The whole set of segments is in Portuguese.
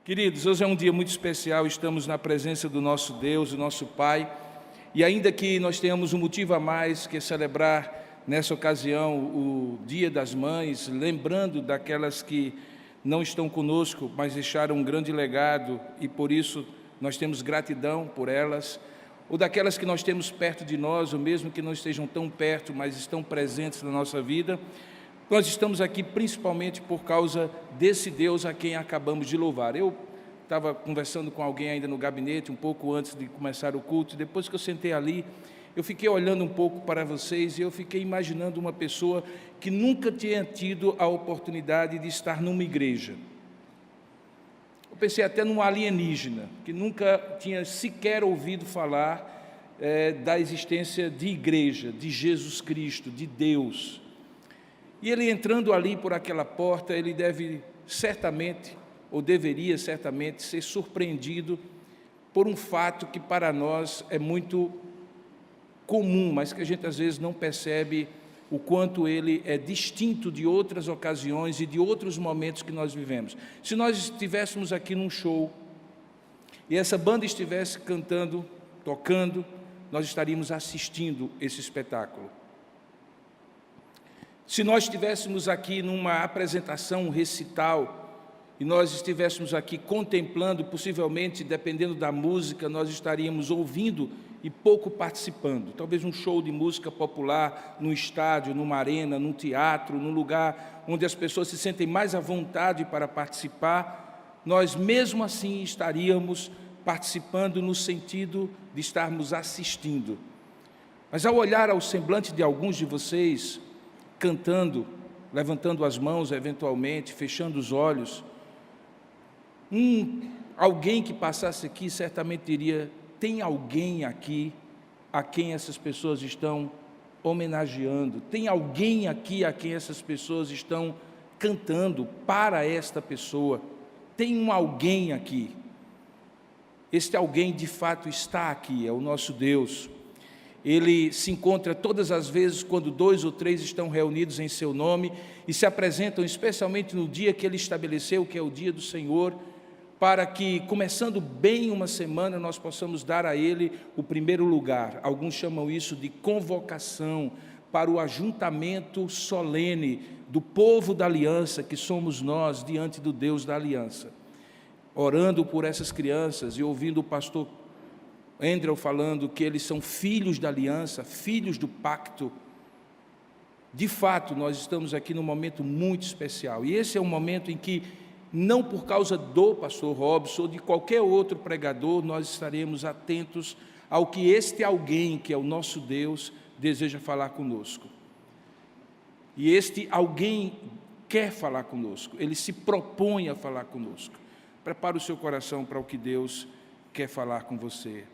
Queridos, hoje é um dia muito especial, estamos na presença do nosso Deus, do nosso Pai, e ainda que nós tenhamos um motivo a mais que celebrar nessa ocasião o Dia das Mães, lembrando daquelas que não estão conosco, mas deixaram um grande legado e por isso nós temos gratidão por elas, ou daquelas que nós temos perto de nós, ou mesmo que não estejam tão perto, mas estão presentes na nossa vida. Nós estamos aqui principalmente por causa desse Deus a quem acabamos de louvar. Eu estava conversando com alguém ainda no gabinete, um pouco antes de começar o culto, e depois que eu sentei ali, eu fiquei olhando um pouco para vocês e eu fiquei imaginando uma pessoa que nunca tinha tido a oportunidade de estar numa igreja. Eu pensei até num alienígena, que nunca tinha sequer ouvido falar da existência de igreja, de Jesus Cristo, de Deus. E ele entrando ali por aquela porta, ele deve certamente, ou deveria certamente, ser surpreendido por um fato que para nós é muito comum, mas que a gente às vezes não percebe o quanto ele é distinto de outras ocasiões e de outros momentos que nós vivemos. Se nós estivéssemos aqui num show, e essa banda estivesse cantando, tocando, nós estaríamos assistindo esse espetáculo. Se nós estivéssemos aqui numa apresentação, um recital, e nós estivéssemos aqui contemplando, possivelmente, dependendo da música, nós estaríamos ouvindo e pouco participando. Talvez um show de música popular, num estádio, numa arena, num teatro, num lugar onde as pessoas se sentem mais à vontade para participar, nós mesmo assim estaríamos participando no sentido de estarmos assistindo. Mas ao olhar ao semblante de alguns de vocês, cantando, levantando as mãos eventualmente, fechando os olhos, alguém que passasse aqui certamente diria: tem alguém aqui a quem essas pessoas estão homenageando, tem alguém aqui a quem essas pessoas estão cantando para esta pessoa, tem um alguém aqui. Este alguém de fato está aqui, é o nosso Deus. Ele se encontra todas as vezes quando 2 ou 3 estão reunidos em seu nome e se apresentam especialmente no dia que Ele estabeleceu, que é o dia do Senhor, para que, começando bem uma semana, nós possamos dar a Ele o primeiro lugar. Alguns chamam isso de convocação para o ajuntamento solene do povo da aliança, que somos nós, diante do Deus da aliança. Orando por essas crianças e ouvindo o pastor Andrew falando que eles são filhos da aliança, filhos do pacto. De fato, nós estamos aqui num momento muito especial. E esse é um momento em que, não por causa do pastor Robson ou de qualquer outro pregador, nós estaremos atentos ao que este alguém, que é o nosso Deus, deseja falar conosco. E este alguém quer falar conosco, ele se propõe a falar conosco. Prepare o seu coração para o que Deus quer falar com você.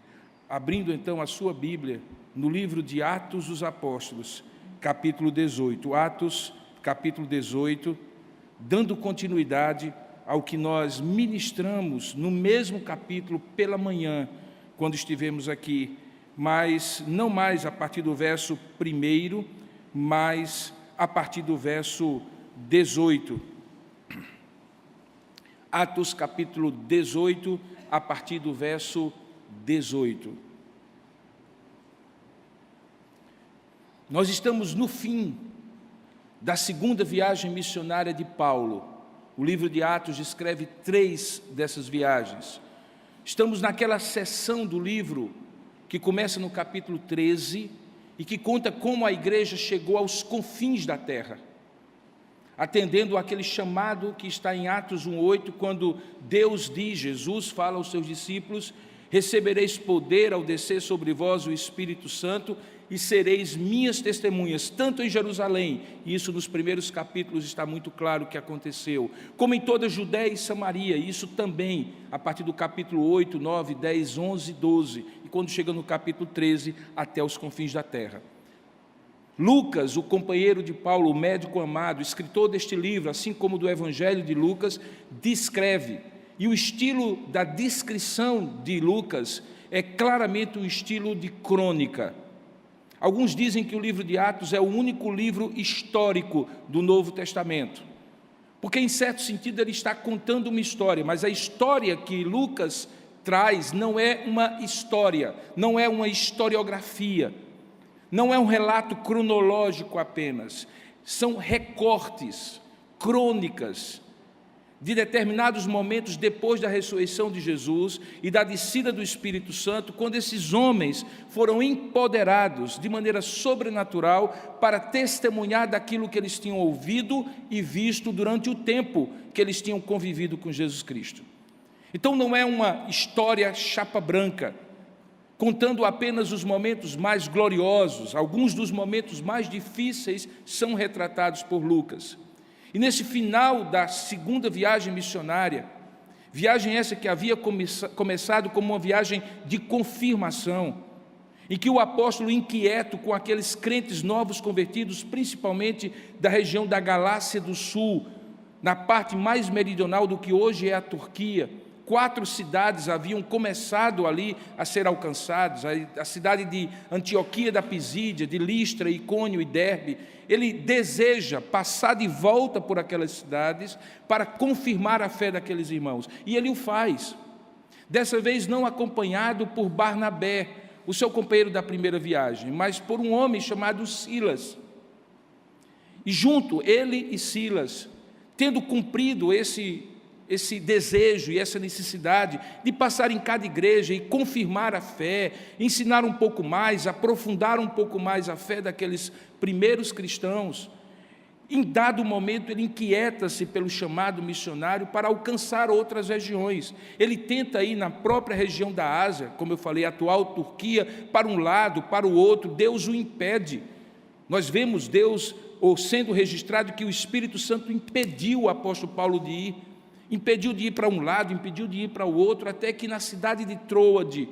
Abrindo então a sua Bíblia no livro de Atos dos Apóstolos, capítulo 18. Atos, capítulo 18, dando continuidade ao que nós ministramos no mesmo capítulo pela manhã, quando estivemos aqui, mas não mais a partir do verso 1, mas a partir do verso 18. Atos, capítulo 18, a partir do verso 18. Nós estamos no fim da segunda viagem missionária de Paulo. O livro de Atos descreve 3 dessas viagens. Estamos naquela seção do livro que começa no capítulo 13 e que conta como a igreja chegou aos confins da terra, atendendo àquele chamado que está em Atos 1:8, quando Deus diz, Jesus fala aos seus discípulos: recebereis poder ao descer sobre vós o Espírito Santo e sereis minhas testemunhas, tanto em Jerusalém, e isso nos primeiros capítulos está muito claro que aconteceu, como em toda a Judéia e Samaria, e isso também a partir do capítulo 8, 9, 10, 11, 12, e quando chega no capítulo 13, até os confins da terra. Lucas, o companheiro de Paulo, o médico amado, escritor deste livro, assim como do Evangelho de Lucas, descreve. E o estilo da descrição de Lucas é claramente um estilo de crônica. Alguns dizem que o livro de Atos é o único livro histórico do Novo Testamento. porque em certo sentido ele está contando uma história, mas a história que Lucas traz não é uma história, não é uma historiografia, não é um relato cronológico apenas, são recortes, crônicas, de determinados momentos depois da ressurreição de Jesus e da descida do Espírito Santo, quando esses homens foram empoderados de maneira sobrenatural para testemunhar daquilo que eles tinham ouvido e visto durante o tempo que eles tinham convivido com Jesus Cristo. Então não é uma história chapa branca, contando apenas os momentos mais gloriosos, alguns dos momentos mais difíceis são retratados por Lucas. E nesse final da segunda viagem missionária, viagem essa que havia começado como uma viagem de confirmação, em que o apóstolo, inquieto com aqueles crentes novos convertidos, principalmente da região da Galácia do Sul, na parte mais meridional do que hoje é a Turquia, 4 cidades haviam começado ali a ser alcançadas, a cidade de Antioquia da Pisídia, de Listra, Icônio e Derbe. Ele deseja passar de volta por aquelas cidades para confirmar a fé daqueles irmãos, e ele o faz, dessa vez não acompanhado por Barnabé, o seu companheiro da primeira viagem, mas por um homem chamado Silas. E junto, ele e Silas, tendo cumprido esse desejo e essa necessidade de passar em cada igreja e confirmar a fé, ensinar um pouco mais, aprofundar um pouco mais a fé daqueles primeiros cristãos, em dado momento ele inquieta-se pelo chamado missionário para alcançar outras regiões. Ele tenta ir na própria região da Ásia, como eu falei, a atual Turquia, para um lado, para o outro, Deus o impede. Nós vemos Deus, ou sendo registrado, que o Espírito Santo impediu o apóstolo Paulo de ir, impediu de ir para um lado, impediu de ir para o outro, até que na cidade de Troade,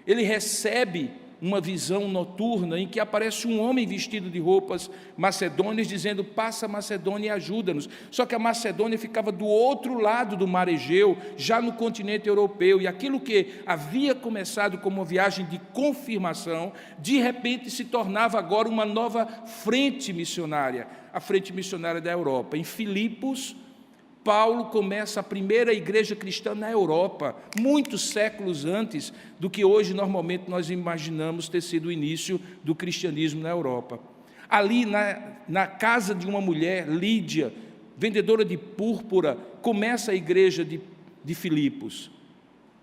ele recebe uma visão noturna em que aparece um homem vestido de roupas macedônias, dizendo: passa a Macedônia e ajuda-nos. Só que a Macedônia ficava do outro lado do mar Egeu, já no continente europeu, e aquilo que havia começado como uma viagem de confirmação, de repente se tornava agora uma nova frente missionária, a frente missionária da Europa. Em Filipos, Paulo começa a primeira igreja cristã na Europa, muitos séculos antes do que hoje normalmente nós imaginamos ter sido o início do cristianismo na Europa. Ali na casa de uma mulher, Lídia, vendedora de púrpura, começa a igreja de Filipos.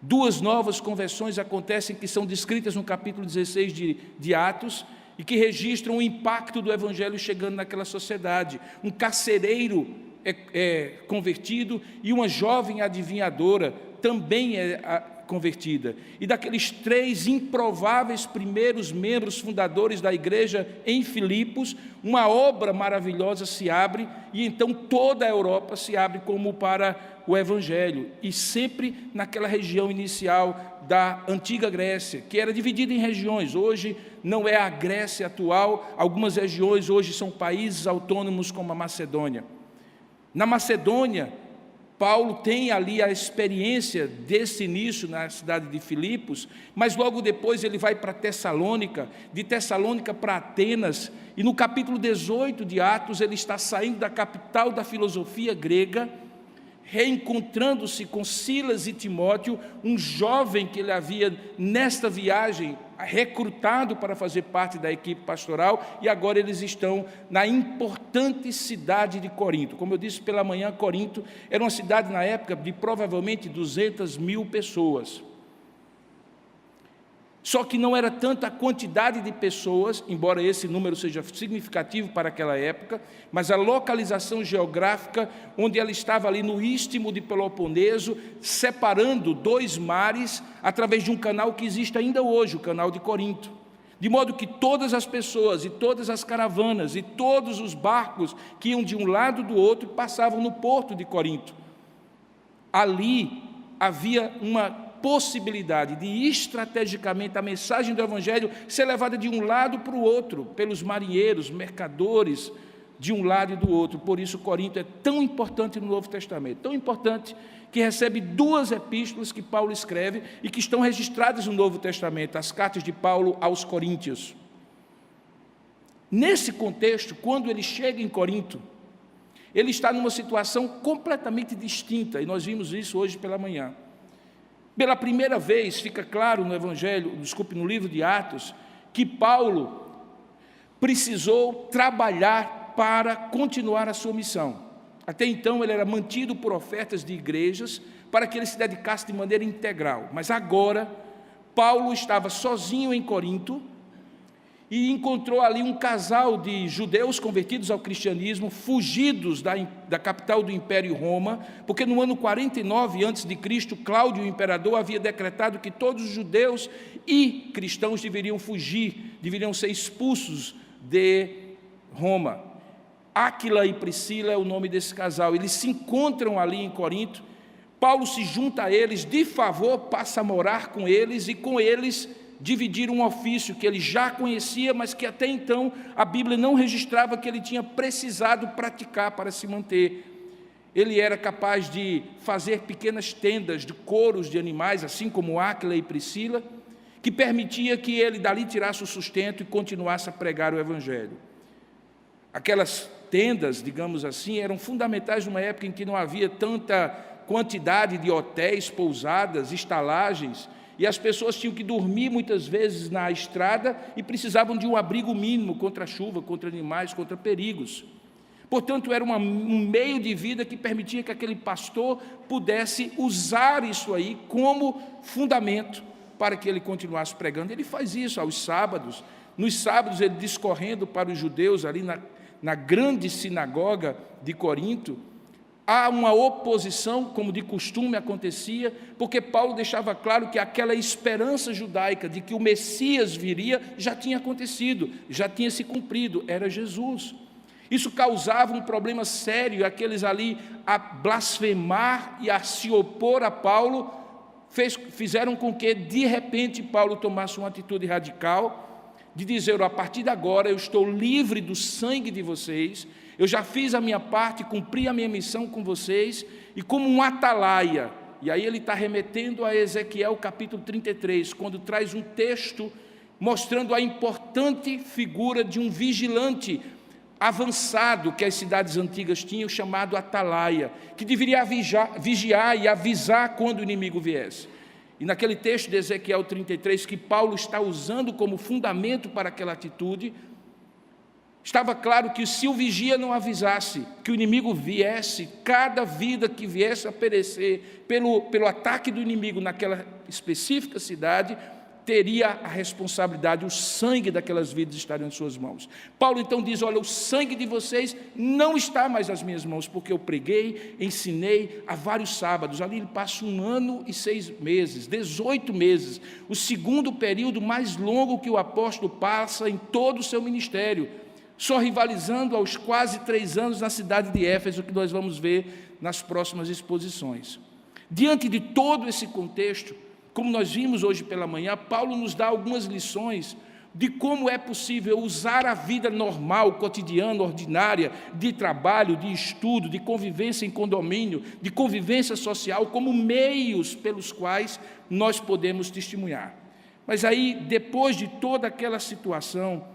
2 novas conversões acontecem que são descritas no capítulo 16 de Atos e que registram o impacto do evangelho chegando naquela sociedade. Um carcereiro convertido e uma jovem adivinhadora também é convertida. E daqueles 3 improváveis primeiros membros fundadores da igreja em Filipos, uma obra maravilhosa se abre, e então toda a Europa se abre como para o evangelho, e sempre naquela região inicial da antiga Grécia, que era dividida em regiões. Hoje não é a Grécia atual, algumas regiões hoje são países autônomos como a Macedônia. Na Macedônia, Paulo tem ali a experiência desse início na cidade de Filipos, mas logo depois ele vai para Tessalônica, de Tessalônica para Atenas, e no capítulo 18 de Atos ele está saindo da capital da filosofia grega, reencontrando-se com Silas e Timóteo, um jovem que ele havia, nesta viagem, recrutado para fazer parte da equipe pastoral, e agora eles estão na importante cidade de Corinto. Como eu disse pela manhã, Corinto era uma cidade na época de provavelmente 200.000 pessoas. Só que não era tanta a quantidade de pessoas, embora esse número seja significativo para aquela época, mas a localização geográfica, onde ela estava ali no istmo de Peloponeso, separando 2 mares, através de um canal que existe ainda hoje, o canal de Corinto. De modo que todas as pessoas, e todas as caravanas, e todos os barcos que iam de um lado do outro, passavam no porto de Corinto. Ali havia uma possibilidade de, estrategicamente, a mensagem do Evangelho ser levada de um lado para o outro, pelos marinheiros, mercadores, de um lado e do outro. Por isso Corinto é tão importante no Novo Testamento, tão importante que recebe 2 epístolas que Paulo escreve e que estão registradas no Novo Testamento, as cartas de Paulo aos Coríntios. Nesse contexto, quando ele chega em Corinto, ele está numa situação completamente distinta, e nós vimos isso hoje pela manhã. Pela primeira vez, fica claro no livro de Atos, que Paulo precisou trabalhar para continuar a sua missão. Até então, ele era mantido por ofertas de igrejas para que ele se dedicasse de maneira integral. Mas agora, Paulo estava sozinho em Corinto e encontrou ali um casal de judeus convertidos ao cristianismo, fugidos da capital do Império Roma, porque no ano 49 a.C., Cláudio, o imperador, havia decretado que todos os judeus e cristãos deveriam fugir, deveriam ser expulsos de Roma. Áquila e Priscila é o nome desse casal. Eles se encontram ali em Corinto. Paulo se junta a eles, de favor passa a morar com eles e com eles dividir um ofício que ele já conhecia, mas que até então a Bíblia não registrava que ele tinha precisado praticar para se manter. Ele era capaz de fazer pequenas tendas de couros de animais, assim como Áquila e Priscila, que permitia que ele dali tirasse o sustento e continuasse a pregar o Evangelho. Aquelas tendas, digamos assim, eram fundamentais numa época em que não havia tanta quantidade de hotéis, pousadas, estalagens, e as pessoas tinham que dormir muitas vezes na estrada e precisavam de um abrigo mínimo contra a chuva, contra animais, contra perigos. Portanto, era um meio de vida que permitia que aquele pastor pudesse usar isso aí como fundamento para que ele continuasse pregando. Ele faz isso aos sábados. Nos sábados, ele discorrendo para os judeus ali na grande sinagoga de Corinto. Há uma oposição, como de costume acontecia, porque Paulo deixava claro que aquela esperança judaica de que o Messias viria já tinha acontecido, já tinha se cumprido, era Jesus. Isso causava um problema sério, aqueles ali a blasfemar e a se opor a Paulo, fizeram com que, de repente, Paulo tomasse uma atitude radical, de dizer: a partir de agora eu estou livre do sangue de vocês, eu já fiz a minha parte, cumpri a minha missão com vocês, e como um atalaia, e aí ele está remetendo a Ezequiel capítulo 33, quando traz um texto mostrando a importante figura de um vigilante avançado que as cidades antigas tinham, chamado atalaia, que deveria vigiar e avisar quando o inimigo viesse. E naquele texto de Ezequiel 33, que Paulo está usando como fundamento para aquela atitude, estava claro que se o vigia não avisasse que o inimigo viesse, cada vida que viesse a perecer pelo ataque do inimigo naquela específica cidade, teria a responsabilidade, o sangue daquelas vidas estaria em suas mãos. Paulo então diz: olha, o sangue de vocês não está mais nas minhas mãos, porque eu preguei, ensinei há vários sábados. Ali ele passa 1 ano e 6 meses, 18 meses, o segundo período mais longo que o apóstolo passa em todo o seu ministério, só rivalizando aos quase 3 anos na cidade de Éfeso, que nós vamos ver nas próximas exposições. Diante de todo esse contexto, como nós vimos hoje pela manhã, Paulo nos dá algumas lições de como é possível usar a vida normal, cotidiana, ordinária, de trabalho, de estudo, de convivência em condomínio, de convivência social, como meios pelos quais nós podemos testemunhar. Mas aí, depois de toda aquela situação,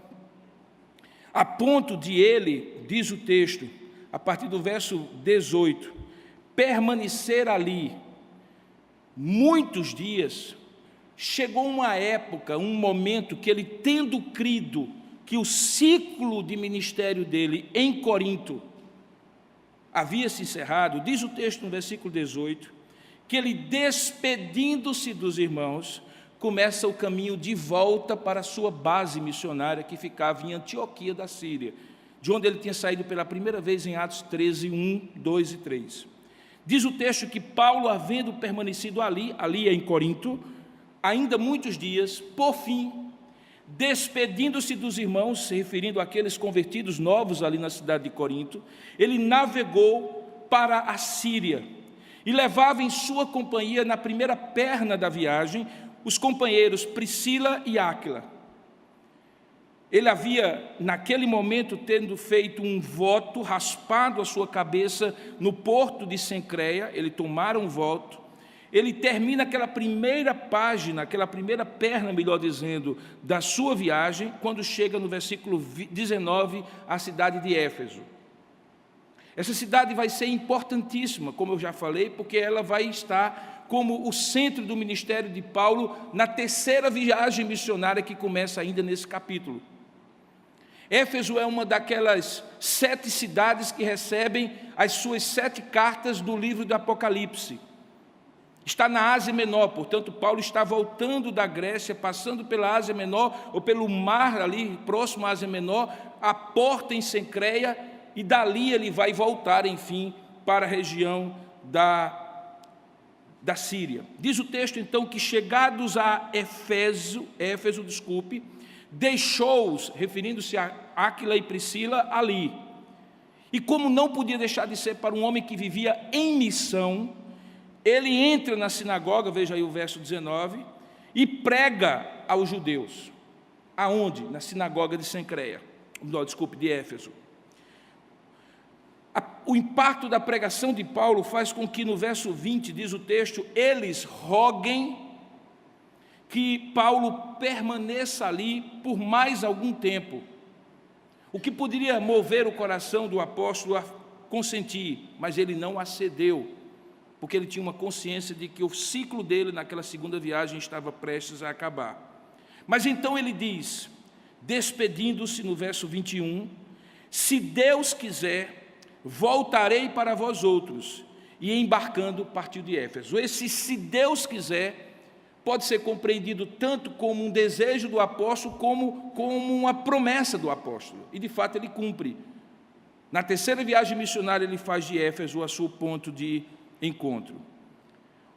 a ponto de ele, diz o texto, a partir do verso 18, permanecer ali muitos dias, chegou uma época, um momento que ele, tendo crido que o ciclo de ministério dele em Corinto havia se encerrado, diz o texto no versículo 18, que ele, despedindo-se dos irmãos, começa o caminho de volta para a sua base missionária, que ficava em Antioquia da Síria, de onde ele tinha saído pela primeira vez em Atos 13, 1, 2 e 3. Diz o texto que Paulo, havendo permanecido ali em Corinto, ainda muitos dias, por fim, despedindo-se dos irmãos, se referindo àqueles convertidos novos ali na cidade de Corinto, ele navegou para a Síria e levava em sua companhia, na primeira perna da viagem, os companheiros Priscila e Áquila. Ele havia, naquele momento, tendo feito um voto, raspado a sua cabeça no porto de Cencreia, ele tomara um voto. Ele termina aquela primeira página, aquela primeira perna, melhor dizendo, da sua viagem, quando chega no versículo 19, à cidade de Éfeso. Essa cidade vai ser importantíssima, como eu já falei, porque ela vai estar como o centro do ministério de Paulo na terceira viagem missionária que começa ainda nesse capítulo. Éfeso é uma daquelas 7 cidades que recebem as suas 7 cartas do livro do Apocalipse. Está na Ásia Menor, portanto, Paulo está voltando da Grécia, passando pela Ásia Menor, ou pelo mar ali, próximo à Ásia Menor, a porta em Cencreia, e dali ele vai voltar, enfim, para a região da Síria. Diz o texto, então, que chegados a Éfeso, deixou-os, referindo-se a Áquila e Priscila, ali. E como não podia deixar de ser para um homem que vivia em missão, ele entra na sinagoga, veja aí o verso 19, e prega aos judeus. Aonde? Na sinagoga de de Éfeso. O impacto da pregação de Paulo faz com que no verso 20, diz o texto, eles roguem que Paulo permaneça ali por mais algum tempo. O que poderia mover o coração do apóstolo a consentir, mas ele não acedeu, porque ele tinha uma consciência de que o ciclo dele naquela segunda viagem estava prestes a acabar. Mas então ele diz, despedindo-se no verso 21, se Deus quiser, voltarei para vós outros, e embarcando partiu de Éfeso. Esse se Deus quiser pode ser compreendido tanto como um desejo do apóstolo, como uma promessa do apóstolo, e de fato ele cumpre. Na terceira viagem missionária ele faz de Éfeso a seu ponto de encontro.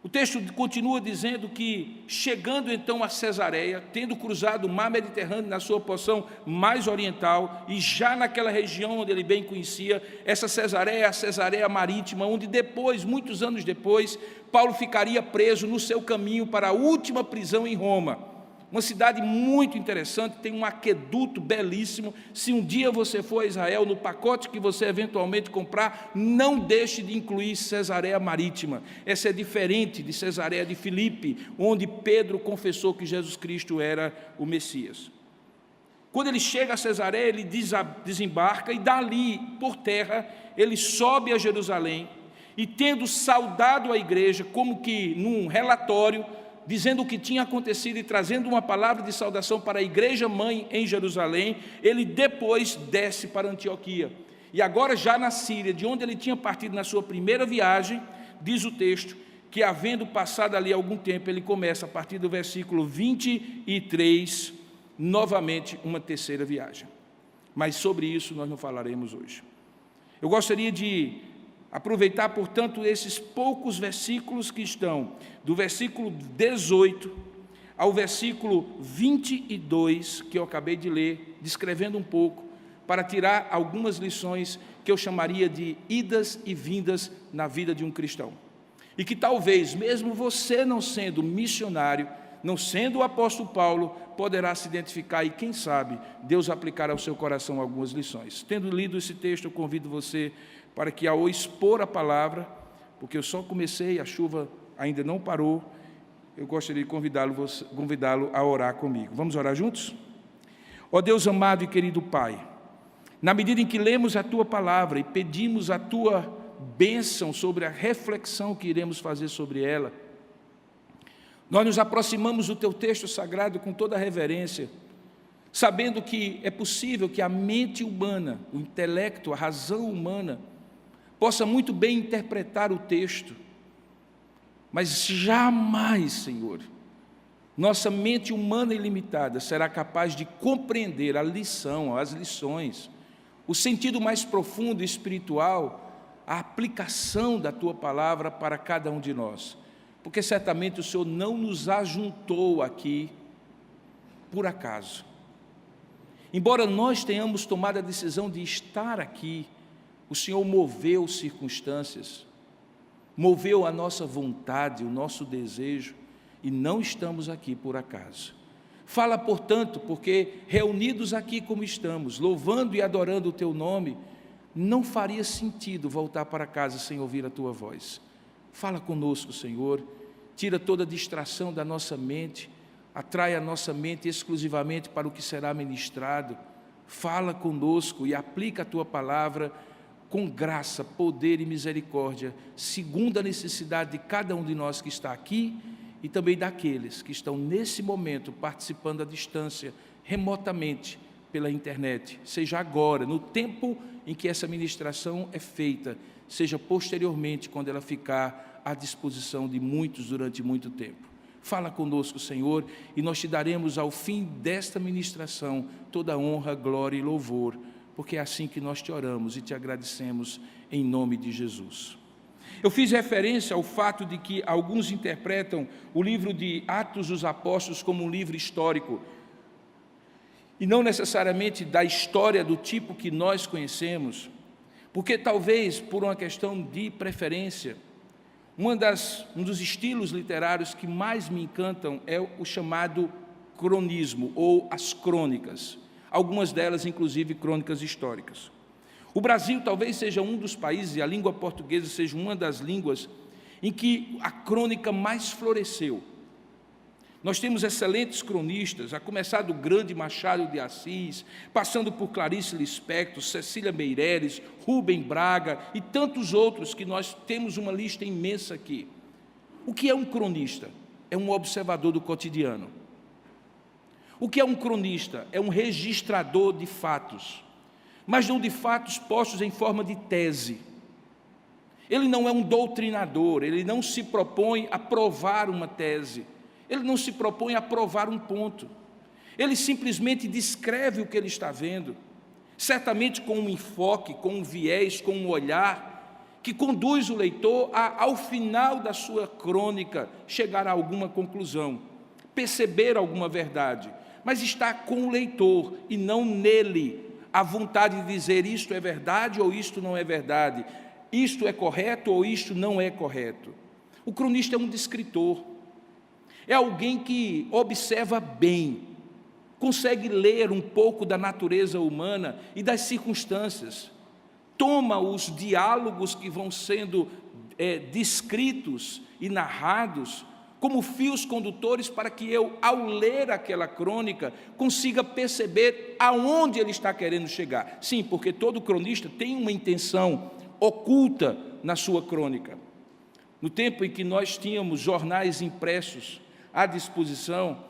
O texto continua dizendo que, chegando então a Cesareia, tendo cruzado o mar Mediterrâneo na sua porção mais oriental, e já naquela região onde ele bem conhecia, essa Cesareia é a Cesareia marítima, onde depois, muitos anos depois, Paulo ficaria preso no seu caminho para a última prisão em Roma. Uma cidade muito interessante, tem um aqueduto belíssimo. Se um dia você for a Israel, no pacote que você eventualmente comprar, não deixe de incluir Cesareia Marítima. Essa é diferente de Cesareia de Filipe, onde Pedro confessou que Jesus Cristo era o Messias. Quando ele chega a Cesareia, ele desembarca e dali, por terra, ele sobe a Jerusalém e, tendo saudado a igreja, como que num relatório, dizendo o que tinha acontecido e trazendo uma palavra de saudação para a igreja mãe em Jerusalém, ele depois desce para Antioquia. E agora já na Síria, de onde ele tinha partido na sua primeira viagem, diz o texto que, havendo passado ali algum tempo, ele começa a partir do versículo 23, novamente uma terceira viagem. Mas sobre isso nós não falaremos hoje. Eu gostaria de aproveitar, portanto, esses poucos versículos que estão do versículo 18 ao versículo 22, que eu acabei de ler, descrevendo um pouco, para tirar algumas lições que eu chamaria de idas e vindas na vida de um cristão. E que talvez, mesmo você não sendo missionário, não sendo o apóstolo Paulo, poderá se identificar e, quem sabe, Deus aplicar ao seu coração algumas lições. Tendo lido esse texto, eu convido você para que, ao expor a palavra, porque eu só comecei, a chuva ainda não parou, eu gostaria de convidá-lo a orar comigo. Vamos orar juntos? Ó Deus amado e querido Pai, na medida em que lemos a Tua palavra e pedimos a Tua bênção sobre a reflexão que iremos fazer sobre ela, nós nos aproximamos do Teu texto sagrado com toda a reverência, sabendo que é possível que a mente humana, o intelecto, a razão humana, possa muito bem interpretar o texto, mas jamais, Senhor, nossa mente humana ilimitada será capaz de compreender a lição, as lições, o sentido mais profundo e espiritual, a aplicação da Tua palavra para cada um de nós, porque certamente o Senhor não nos ajuntou aqui por acaso. Embora nós tenhamos tomado a decisão de estar aqui, o Senhor moveu circunstâncias, moveu a nossa vontade, o nosso desejo, e não estamos aqui por acaso. Fala, portanto, porque reunidos aqui como estamos, louvando e adorando o Teu nome, não faria sentido voltar para casa sem ouvir a Tua voz. Fala conosco, Senhor, tira toda distração da nossa mente, atrai a nossa mente exclusivamente para o que será ministrado. Fala conosco e aplica a Tua palavra com graça, poder e misericórdia, segundo a necessidade de cada um de nós que está aqui e também daqueles que estão nesse momento participando à distância, remotamente, pela internet, seja agora, no tempo em que essa ministração é feita, seja posteriormente, quando ela ficar à disposição de muitos durante muito tempo. Fala conosco, Senhor, e nós te daremos ao fim desta ministração toda a honra, glória e louvor, porque é assim que nós te oramos e te agradecemos em nome de Jesus. Eu fiz referência ao fato de que alguns interpretam o livro de Atos dos Apóstolos como um livro histórico, e não necessariamente da história do tipo que nós conhecemos, porque talvez por uma questão de preferência, um dos estilos literários que mais me encantam é o chamado cronismo, ou as crônicas, algumas delas inclusive crônicas históricas. O Brasil talvez seja um dos países, e a língua portuguesa seja uma das línguas, em que a crônica mais floresceu. Nós temos excelentes cronistas, a começar do grande Machado de Assis, passando por Clarice Lispector, Cecília Meireles, Rubem Braga e tantos outros que nós temos uma lista imensa aqui. O que é um cronista? É um observador do cotidiano. O que é um cronista? É um registrador de fatos, mas não de fatos postos em forma de tese. Ele não é um doutrinador, ele não se propõe a provar uma tese. Ele não se propõe a provar um ponto. Ele simplesmente descreve o que ele está vendo, certamente com um enfoque, com um viés, com um olhar, que conduz o leitor ao final da sua crônica, chegar a alguma conclusão, perceber alguma verdade, mas está com o leitor e não nele a vontade de dizer isto é verdade ou isto não é verdade, isto é correto ou isto não é correto. O cronista é um descritor. É alguém que observa bem, consegue ler um pouco da natureza humana e das circunstâncias, toma os diálogos que vão sendo descritos e narrados como fios condutores para que eu, ao ler aquela crônica, consiga perceber aonde ele está querendo chegar. Sim, porque todo cronista tem uma intenção oculta na sua crônica. No tempo em que nós tínhamos jornais impressos à disposição,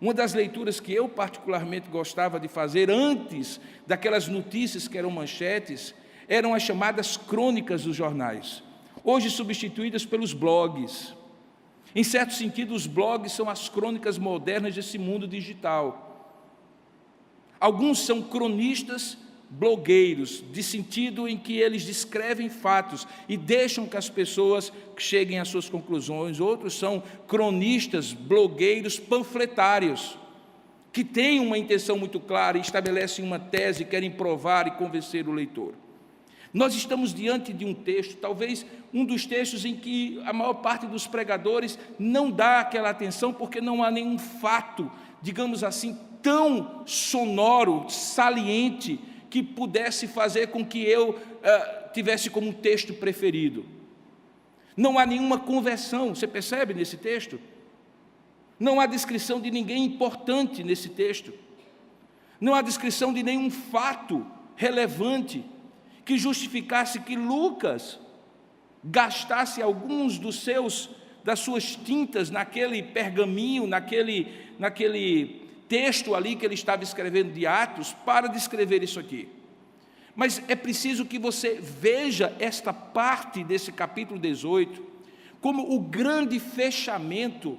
uma das leituras que eu particularmente gostava de fazer antes daquelas notícias que eram manchetes, eram as chamadas crônicas dos jornais, hoje substituídas pelos blogs. Em certo sentido, os blogs são as crônicas modernas desse mundo digital. Alguns são cronistas blogueiros, de sentido em que eles descrevem fatos e deixam que as pessoas cheguem às suas conclusões. Outros são cronistas, blogueiros, panfletários, que têm uma intenção muito clara e estabelecem uma tese, querem provar e convencer o leitor. Nós estamos diante de um texto, talvez um dos textos em que a maior parte dos pregadores não dá aquela atenção, porque não há nenhum fato, digamos assim, tão sonoro, saliente, que pudesse fazer com que eu tivesse como um texto preferido. Não há nenhuma conversão, você percebe nesse texto? Não há descrição de ninguém importante nesse texto. Não há descrição de nenhum fato relevante que justificasse que Lucas gastasse alguns das suas tintas naquele pergaminho, naquele texto ali que ele estava escrevendo de Atos, para descrever isso aqui. Mas é preciso que você veja esta parte desse capítulo 18 como o grande fechamento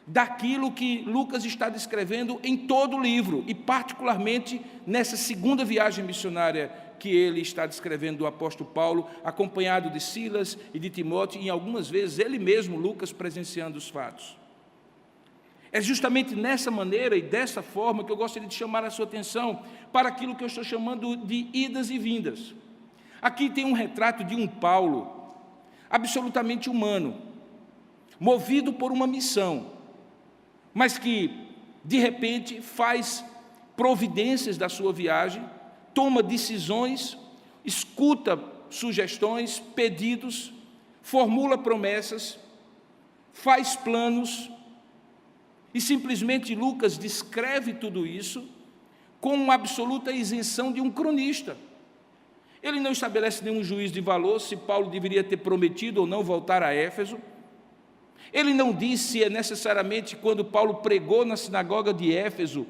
daquilo que Lucas está descrevendo em todo o livro, e particularmente nessa segunda viagem missionária que ele está descrevendo do apóstolo Paulo, acompanhado de Silas e de Timóteo, e algumas vezes ele mesmo, Lucas, presenciando os fatos. É justamente nessa maneira e dessa forma que eu gostaria de chamar a sua atenção para aquilo que eu estou chamando de idas e vindas. Aqui tem um retrato de um Paulo absolutamente humano, movido por uma missão, mas que, de repente, faz providências da sua viagem, toma decisões, escuta sugestões, pedidos, formula promessas, faz planos, e simplesmente Lucas descreve tudo isso com uma absoluta isenção de um cronista. Ele não estabelece nenhum juízo de valor se Paulo deveria ter prometido ou não voltar a Éfeso. Ele não diz se é necessariamente quando Paulo pregou na sinagoga de Éfeso,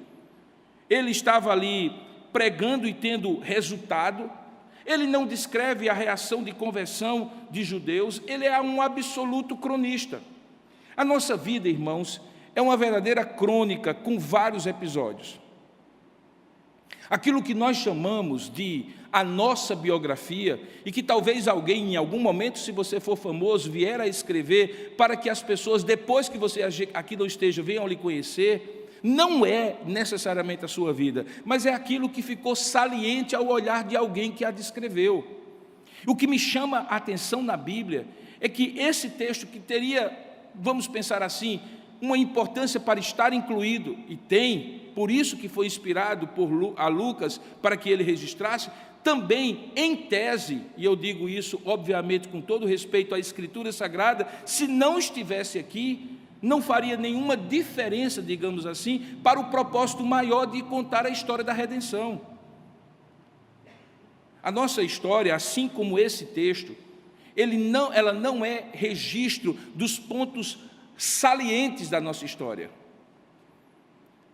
ele estava ali pregando e tendo resultado. Ele não descreve a reação de conversão de judeus, ele é um absoluto cronista. A nossa vida, irmãos, é uma verdadeira crônica com vários episódios. Aquilo que nós chamamos de a nossa biografia, e que talvez alguém, em algum momento, se você for famoso, vier a escrever para que as pessoas, depois que você aqui não esteja, venham lhe conhecer, não é necessariamente a sua vida, mas é aquilo que ficou saliente ao olhar de alguém que a descreveu. O que me chama a atenção na Bíblia é que esse texto, que teria, vamos pensar assim, uma importância para estar incluído, e tem, por isso que foi inspirado a Lucas para que ele registrasse, também, em tese, e eu digo isso obviamente com todo respeito à Escritura Sagrada, se não estivesse aqui, não faria nenhuma diferença, digamos assim, para o propósito maior de contar a história da redenção. A nossa história, assim como esse texto, ela não é registro dos pontos salientes da nossa história.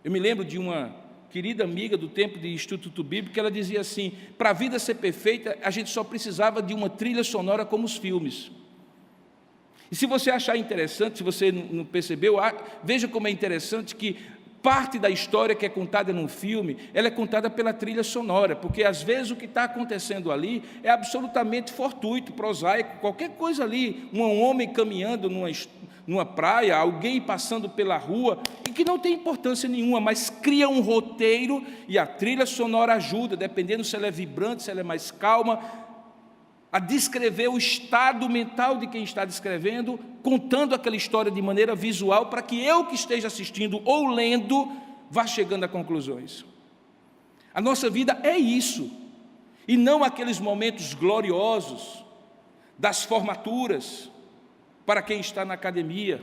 Eu me lembro de uma querida amiga do tempo de Instituto Bíblico, que ela dizia assim: para a vida ser perfeita, a gente só precisava de uma trilha sonora como os filmes. E se você achar interessante, se você não percebeu, veja como é interessante que parte da história que é contada num filme, ela é contada pela trilha sonora, porque às vezes o que está acontecendo ali é absolutamente fortuito, prosaico, qualquer coisa ali, um homem caminhando numa praia, alguém passando pela rua, e que não tem importância nenhuma, mas cria um roteiro, e a trilha sonora ajuda, dependendo se ela é vibrante, se ela é mais calma, a descrever o estado mental de quem está descrevendo, contando aquela história de maneira visual, para que eu que esteja assistindo ou lendo, vá chegando a conclusões. A nossa vida é isso, e não aqueles momentos gloriosos das formaturas, para quem está na academia,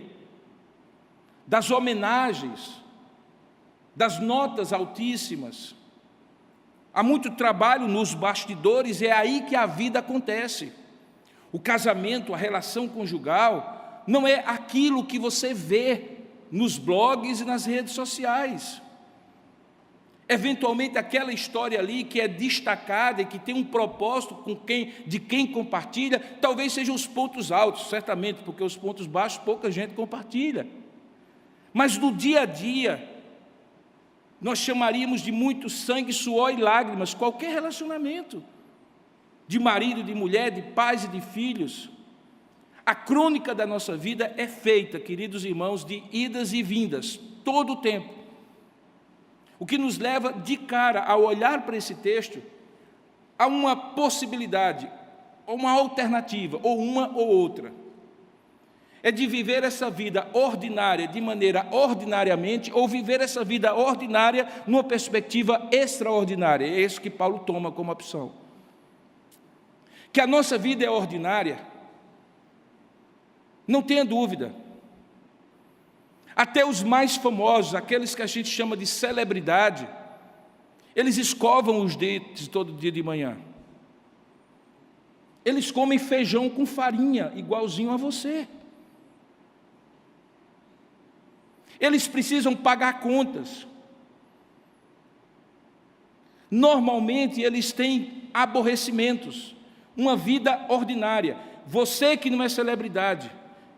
das homenagens, das notas altíssimas. Há muito trabalho nos bastidores, é aí que a vida acontece. O casamento, a relação conjugal, não é aquilo que você vê nos blogs e nas redes sociais. Eventualmente aquela história ali que é destacada e que tem um propósito de quem compartilha, talvez sejam os pontos altos, certamente, porque os pontos baixos pouca gente compartilha. Mas no dia a dia, nós chamaríamos de muito sangue, suor e lágrimas, qualquer relacionamento, de marido, de mulher, de pais e de filhos. A crônica da nossa vida é feita, queridos irmãos, de idas e vindas, todo o tempo. O que nos leva de cara, ao olhar para esse texto, a uma possibilidade, uma alternativa, ou uma ou outra. É de viver essa vida ordinária de maneira ordinariamente, ou viver essa vida ordinária numa perspectiva extraordinária. É isso que Paulo toma como opção. Que a nossa vida é ordinária, não tenha dúvida. Até os mais famosos, aqueles que a gente chama de celebridade, eles escovam os dentes todo dia de manhã. Eles comem feijão com farinha, igualzinho a você. Eles precisam pagar contas. Normalmente eles têm aborrecimentos, uma vida ordinária. Você que não é celebridade,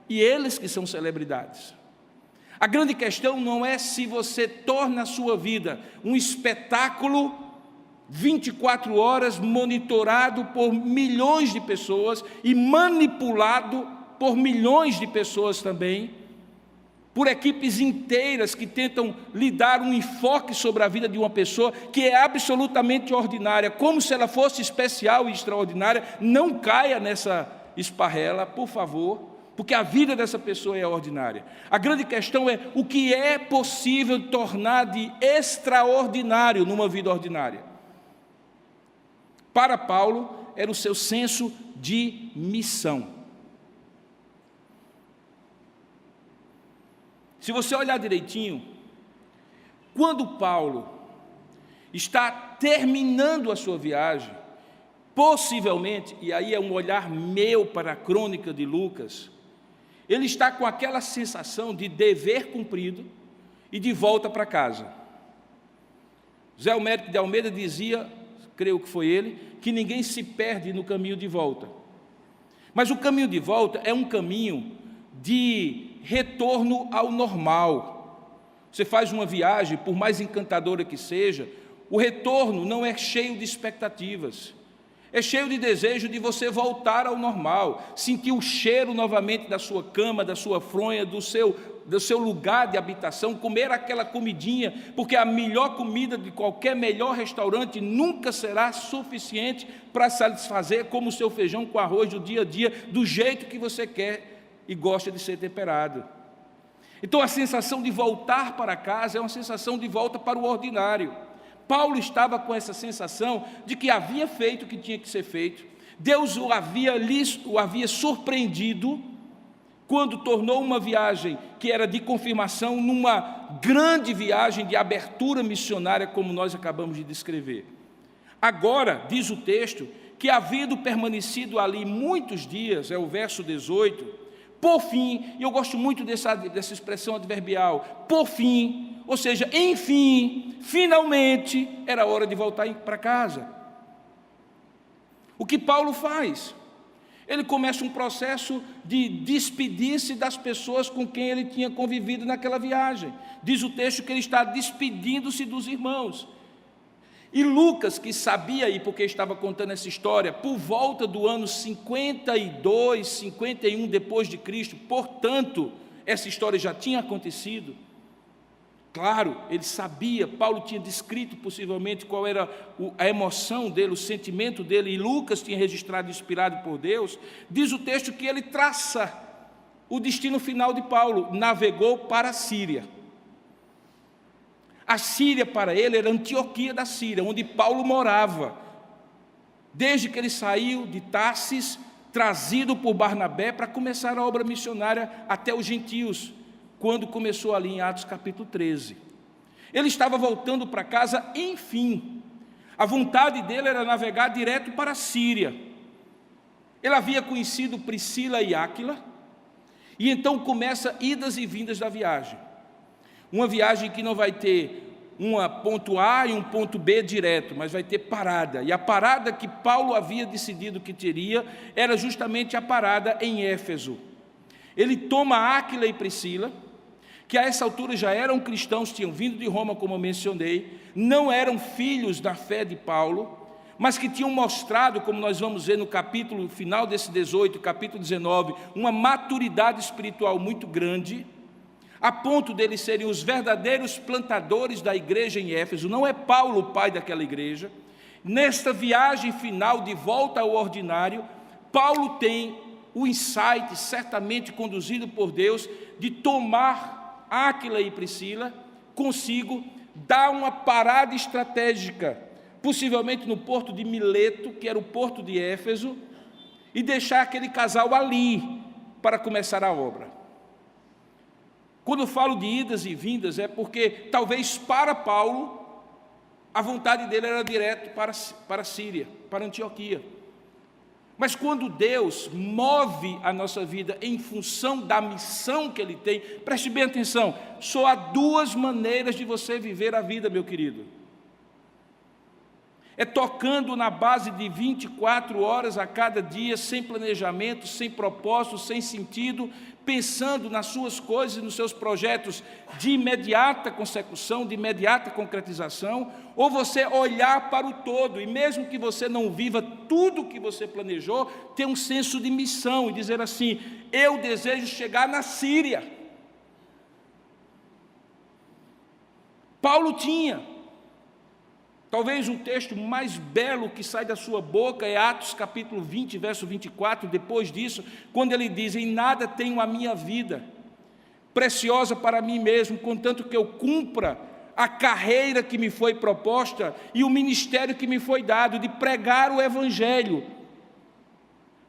e eles que são celebridades. A grande questão não é se você torna a sua vida um espetáculo 24 horas monitorado por milhões de pessoas e manipulado por milhões de pessoas também, por equipes inteiras que tentam lhe dar um enfoque sobre a vida de uma pessoa que é absolutamente ordinária, como se ela fosse especial e extraordinária. Não caia nessa esparrela, por favor, porque a vida dessa pessoa é ordinária. A grande questão é o que é possível tornar de extraordinário numa vida ordinária. Para Paulo, era o seu senso de missão. Se você olhar direitinho, quando Paulo está terminando a sua viagem, Possivelmente, e aí é um olhar meu para a crônica de Lucas, ele está com aquela sensação de dever cumprido e de volta para casa. Zé Almério de Almeida dizia, creio que foi ele, que ninguém se perde no caminho de volta. Mas o caminho de volta é um caminho de retorno ao normal. Você faz uma viagem, por mais encantadora que seja, o retorno não é cheio de expectativas. É cheio de desejo de você voltar ao normal, sentir o cheiro novamente da sua cama, da sua fronha, do seu lugar de habitação, comer aquela comidinha, porque a melhor comida de qualquer melhor restaurante nunca será suficiente para satisfazer como o seu feijão com arroz do dia a dia, do jeito que você quer e gosta de ser temperado. Então a sensação de voltar para casa é uma sensação de volta para o ordinário. Paulo estava com essa sensação de que havia feito o que tinha que ser feito, Deus o havia surpreendido, quando tornou uma viagem que era de confirmação, numa grande viagem de abertura missionária, como nós acabamos de descrever. Agora, diz o texto, que havendo permanecido ali muitos dias, é o verso 18, por fim, e eu gosto muito dessa expressão adverbial, por fim, ou seja, enfim, finalmente, era hora de voltar para casa. O que Paulo faz? Ele começa um processo de despedir-se das pessoas com quem ele tinha convivido naquela viagem. Diz o texto que ele está despedindo-se dos irmãos. E Lucas, que sabia, e porque estava contando essa história, por volta do ano 52, 51 depois de Cristo, portanto, essa história já tinha acontecido. Claro, ele sabia, Paulo tinha descrito possivelmente qual era a emoção dele, o sentimento dele, e Lucas tinha registrado, inspirado por Deus. Diz o texto que ele traça o destino final de Paulo, navegou para a Síria. A Síria para ele era Antioquia da Síria, onde Paulo morava, desde que ele saiu de Tarsis, trazido por Barnabé para começar a obra missionária até os gentios, quando começou ali em Atos capítulo 13. Ele estava voltando para casa, enfim. A vontade dele era navegar direto para a Síria. Ele havia conhecido Priscila e Áquila, e então começa idas e vindas da viagem. Uma viagem que não vai ter um ponto A e um ponto B direto, mas vai ter parada. E a parada que Paulo havia decidido que teria era justamente a parada em Éfeso. Ele toma Áquila e Priscila, que a essa altura já eram cristãos, tinham vindo de Roma, como eu mencionei, não eram filhos da fé de Paulo, mas que tinham mostrado, como nós vamos ver no capítulo final desse 18, capítulo 19, uma maturidade espiritual muito grande, a ponto deles serem os verdadeiros plantadores da igreja em Éfeso. Não é Paulo o pai daquela igreja. Nesta viagem final de volta ao ordinário, Paulo tem o insight, certamente conduzido por Deus, de tomar Áquila e Priscila consigo, dar uma parada estratégica, possivelmente no porto de Mileto, que era o porto de Éfeso, e deixar aquele casal ali para começar a obra. Quando eu falo de idas e vindas, é porque talvez para Paulo a vontade dele era direto para a Síria, para Antioquia. Mas quando Deus move a nossa vida em função da missão que Ele tem, preste bem atenção, só há duas maneiras de você viver a vida, meu querido. É tocando na base de 24 horas a cada dia, sem planejamento, sem propósito, sem sentido, pensando nas suas coisas e nos seus projetos de imediata consecução, de imediata concretização, ou você olhar para o todo, e mesmo que você não viva tudo o que você planejou, ter um senso de missão e dizer assim: eu desejo chegar na Síria. Paulo tinha. Talvez um texto mais belo que sai da sua boca é Atos capítulo 20, verso 24, depois disso, quando ele diz: em nada tenho a minha vida preciosa para mim mesmo, contanto que eu cumpra a carreira que me foi proposta e o ministério que me foi dado, de pregar o Evangelho.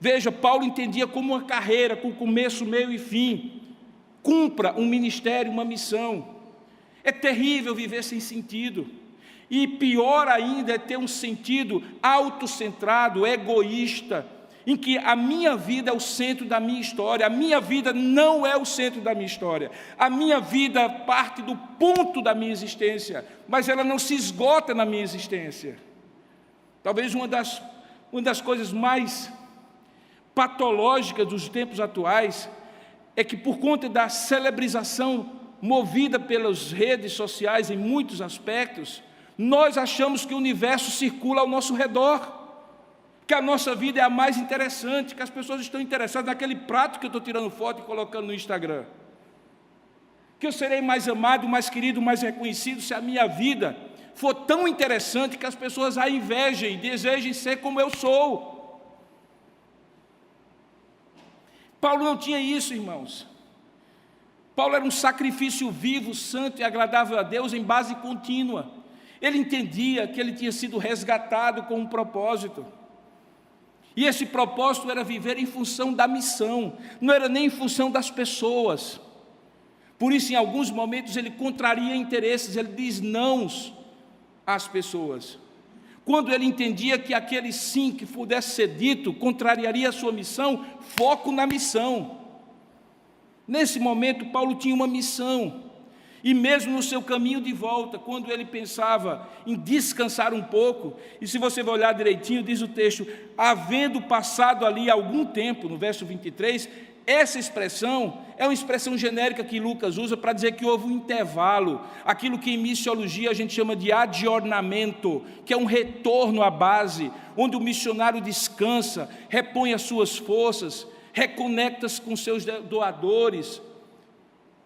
Veja, Paulo entendia como uma carreira, com começo, meio e fim. Cumpra um ministério, uma missão. É terrível viver sem sentido. E pior ainda é ter um sentido autocentrado, egoísta, em que a minha vida é o centro da minha história. A minha vida não é o centro da minha história. A minha vida parte do ponto da minha existência, mas ela não se esgota na minha existência. Talvez uma das coisas mais patológicas dos tempos atuais é que, por conta da celebrização movida pelas redes sociais em muitos aspectos, nós achamos que o universo circula ao nosso redor, que a nossa vida é a mais interessante, que as pessoas estão interessadas naquele prato que eu estou tirando foto e colocando no Instagram, que eu serei mais amado, mais querido, mais reconhecido se a minha vida for tão interessante que as pessoas a invejem, desejem ser como eu sou. Paulo não tinha isso, irmãos. Paulo era um sacrifício vivo, santo e agradável a Deus em base contínua. Ele entendia que ele tinha sido resgatado com um propósito. E esse propósito era viver em função da missão, não era nem em função das pessoas. Por isso, em alguns momentos, ele contraria interesses, ele diz nãos às pessoas. Quando ele entendia que aquele sim que pudesse ser dito contrariaria a sua missão, foco na missão. Nesse momento, Paulo tinha uma missão. E mesmo no seu caminho de volta, quando ele pensava em descansar um pouco, e se você vai olhar direitinho, diz o texto, havendo passado ali algum tempo, no verso 23, essa expressão é uma expressão genérica que Lucas usa para dizer que houve um intervalo, aquilo que em missiologia a gente chama de adjornamento, que é um retorno à base, onde o missionário descansa, repõe as suas forças, reconecta-se com seus doadores,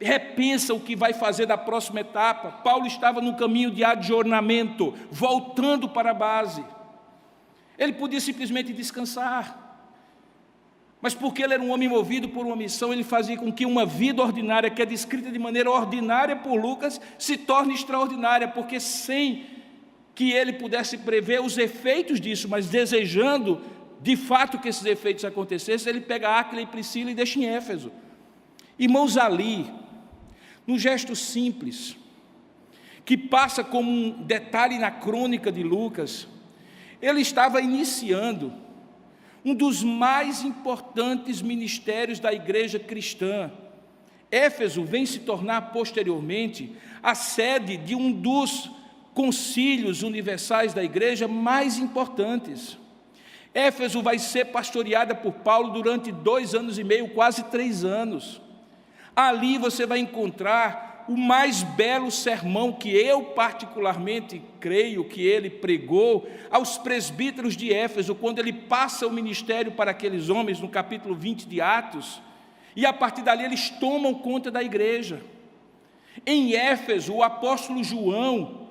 repensa o que vai fazer da próxima etapa. Paulo estava no caminho de adjornamento, voltando para a base. Ele podia simplesmente descansar, mas porque ele era um homem movido por uma missão, ele fazia com que uma vida ordinária, que é descrita de maneira ordinária por Lucas, se torne extraordinária, porque sem que ele pudesse prever os efeitos disso, mas desejando de fato que esses efeitos acontecessem, ele pega Áquila e Priscila e deixa em Éfeso. Irmãos, ali, num gesto simples, que passa como um detalhe na crônica de Lucas, ele estava iniciando um dos mais importantes ministérios da igreja cristã. Éfeso vem se tornar posteriormente a sede de um dos concílios universais da igreja mais importantes. Éfeso vai ser pastoreada por Paulo durante 2 anos e meio, quase 3 anos. Ali você vai encontrar o mais belo sermão que eu particularmente creio que ele pregou aos presbíteros de Éfeso, quando ele passa o ministério para aqueles homens, no capítulo 20 de Atos, e a partir dali eles tomam conta da igreja. Em Éfeso, o apóstolo João,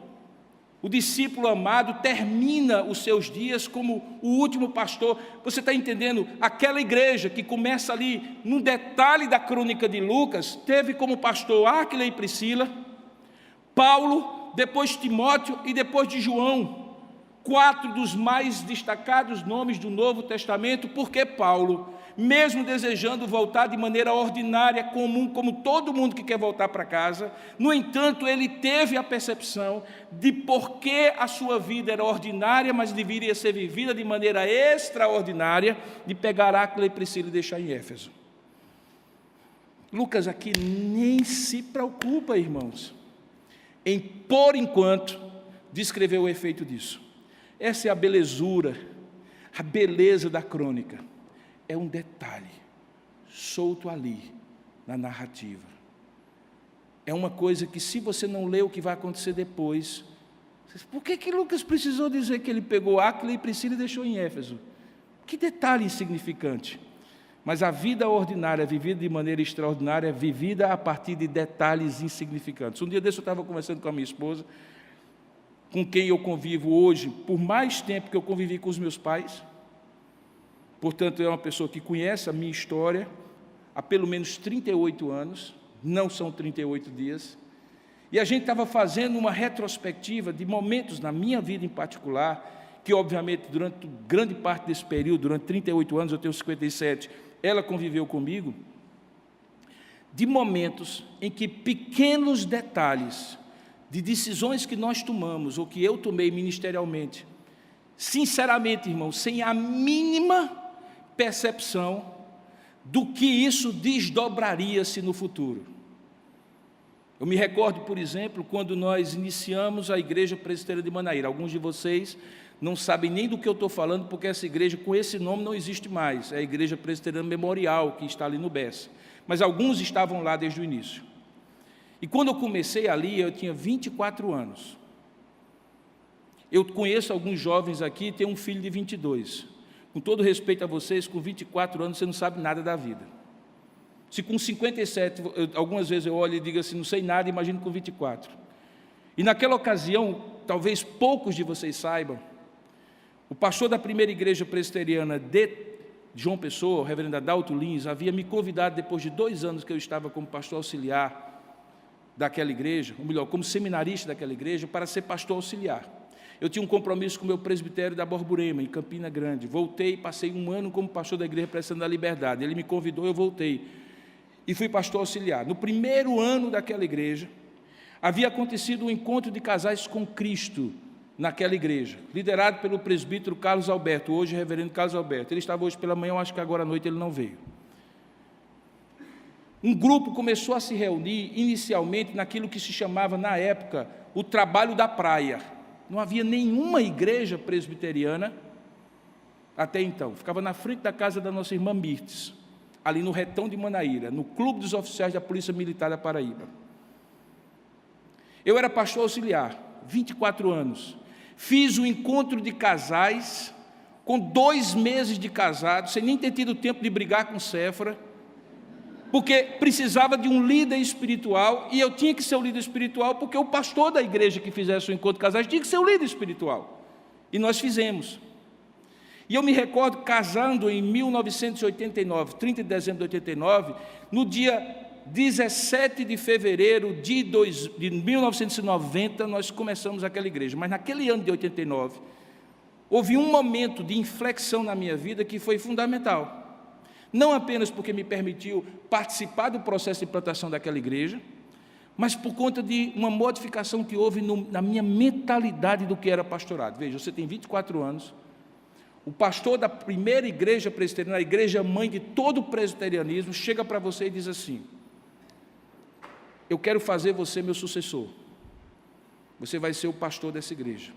o discípulo amado, termina os seus dias como o último pastor. Você está entendendo? Aquela igreja que começa ali, num detalhe da crônica de Lucas, teve como pastor Áquila e Priscila, Paulo, depois Timóteo e depois de João, 4 dos mais destacados nomes do Novo Testamento, porque Paulo, mesmo desejando voltar de maneira ordinária, comum, como todo mundo que quer voltar para casa, no entanto, ele teve a percepção de por que a sua vida era ordinária, mas deveria ser vivida de maneira extraordinária, de pegar Áquila e Priscila e deixar em Éfeso. Lucas aqui nem se preocupa, irmãos, em, por enquanto, descrever o efeito disso. Essa é a belezura, a beleza da crônica. É um detalhe solto ali na narrativa. É uma coisa que, se você não lê o que vai acontecer depois, por que Lucas precisou dizer que ele pegou Áquila e Priscila e deixou em Éfeso? Que detalhe insignificante. Mas a vida ordinária, vivida de maneira extraordinária, é vivida a partir de detalhes insignificantes. Um dia desse eu estava conversando com a minha esposa, com quem eu convivo hoje, por mais tempo que eu convivi com os meus pais. Portanto, é uma pessoa que conhece a minha história há pelo menos 38 anos, não são 38 dias, e a gente estava fazendo uma retrospectiva de momentos na minha vida em particular, que obviamente durante grande parte desse período, durante 38 anos, eu tenho 57, ela conviveu comigo, de momentos em que pequenos detalhes de decisões que nós tomamos, ou que eu tomei ministerialmente, sinceramente, irmão, sem a mínima percepção do que isso desdobraria-se no futuro. Eu me recordo, por exemplo, quando nós iniciamos a Igreja Presbiteriana de Manaíra. Alguns de vocês não sabem nem do que eu estou falando, porque essa igreja com esse nome não existe mais. É a Igreja Presbiteriana Memorial, que está ali no Bessa. Mas alguns estavam lá desde o início. E quando eu comecei ali, eu tinha 24 anos. Eu conheço alguns jovens aqui, tenho um filho de 22. Com todo respeito a vocês, com 24 anos você não sabe nada da vida. Se com 57, algumas vezes eu olho e digo assim, não sei nada, imagino com 24. E naquela ocasião, talvez poucos de vocês saibam, o pastor da primeira igreja presbiteriana de João Pessoa, o reverendo Adalto Lins, havia me convidado, depois de 2 anos que eu estava como pastor auxiliar daquela igreja, ou melhor, como seminarista daquela igreja, para ser pastor auxiliar. Eu tinha um compromisso com o meu presbitério da Borborema, em Campina Grande. Voltei, passei 1 ano como pastor da Igreja Presbiteriana da Liberdade. Ele me convidou, eu voltei. E fui pastor auxiliar. No primeiro ano daquela igreja, havia acontecido um encontro de casais com Cristo naquela igreja, liderado pelo presbítero Carlos Alberto, hoje reverendo Carlos Alberto. Ele estava hoje pela manhã, eu acho que agora à noite ele não veio. Um grupo começou a se reunir, inicialmente, naquilo que se chamava, na época, o trabalho da praia. Não havia nenhuma igreja presbiteriana até então. Ficava na frente da casa da nossa irmã Mirtes, ali no Retão de Manaíra, no Clube dos Oficiais da Polícia Militar da Paraíba. Eu era pastor auxiliar, 24 anos. Fiz um encontro de casais, com 2 meses de casado, sem nem ter tido tempo de brigar com Séfora, porque precisava de um líder espiritual, e eu tinha que ser o líder espiritual, porque o pastor da igreja que fizesse o encontro de casais tinha que ser o líder espiritual. E nós fizemos. E eu me recordo casando em 1989, 30 de dezembro de 89, no dia 17 de fevereiro de 1990, nós começamos aquela igreja. Mas naquele ano de 89, houve um momento de inflexão na minha vida que foi fundamental. Não apenas porque me permitiu participar do processo de implantação daquela igreja, mas por conta de uma modificação que houve na minha mentalidade do que era pastorado. Veja, você tem 24 anos, o pastor da primeira igreja presbiteriana, a igreja mãe de todo o presbiterianismo, chega para você e diz assim: eu quero fazer você meu sucessor, você vai ser o pastor dessa igreja.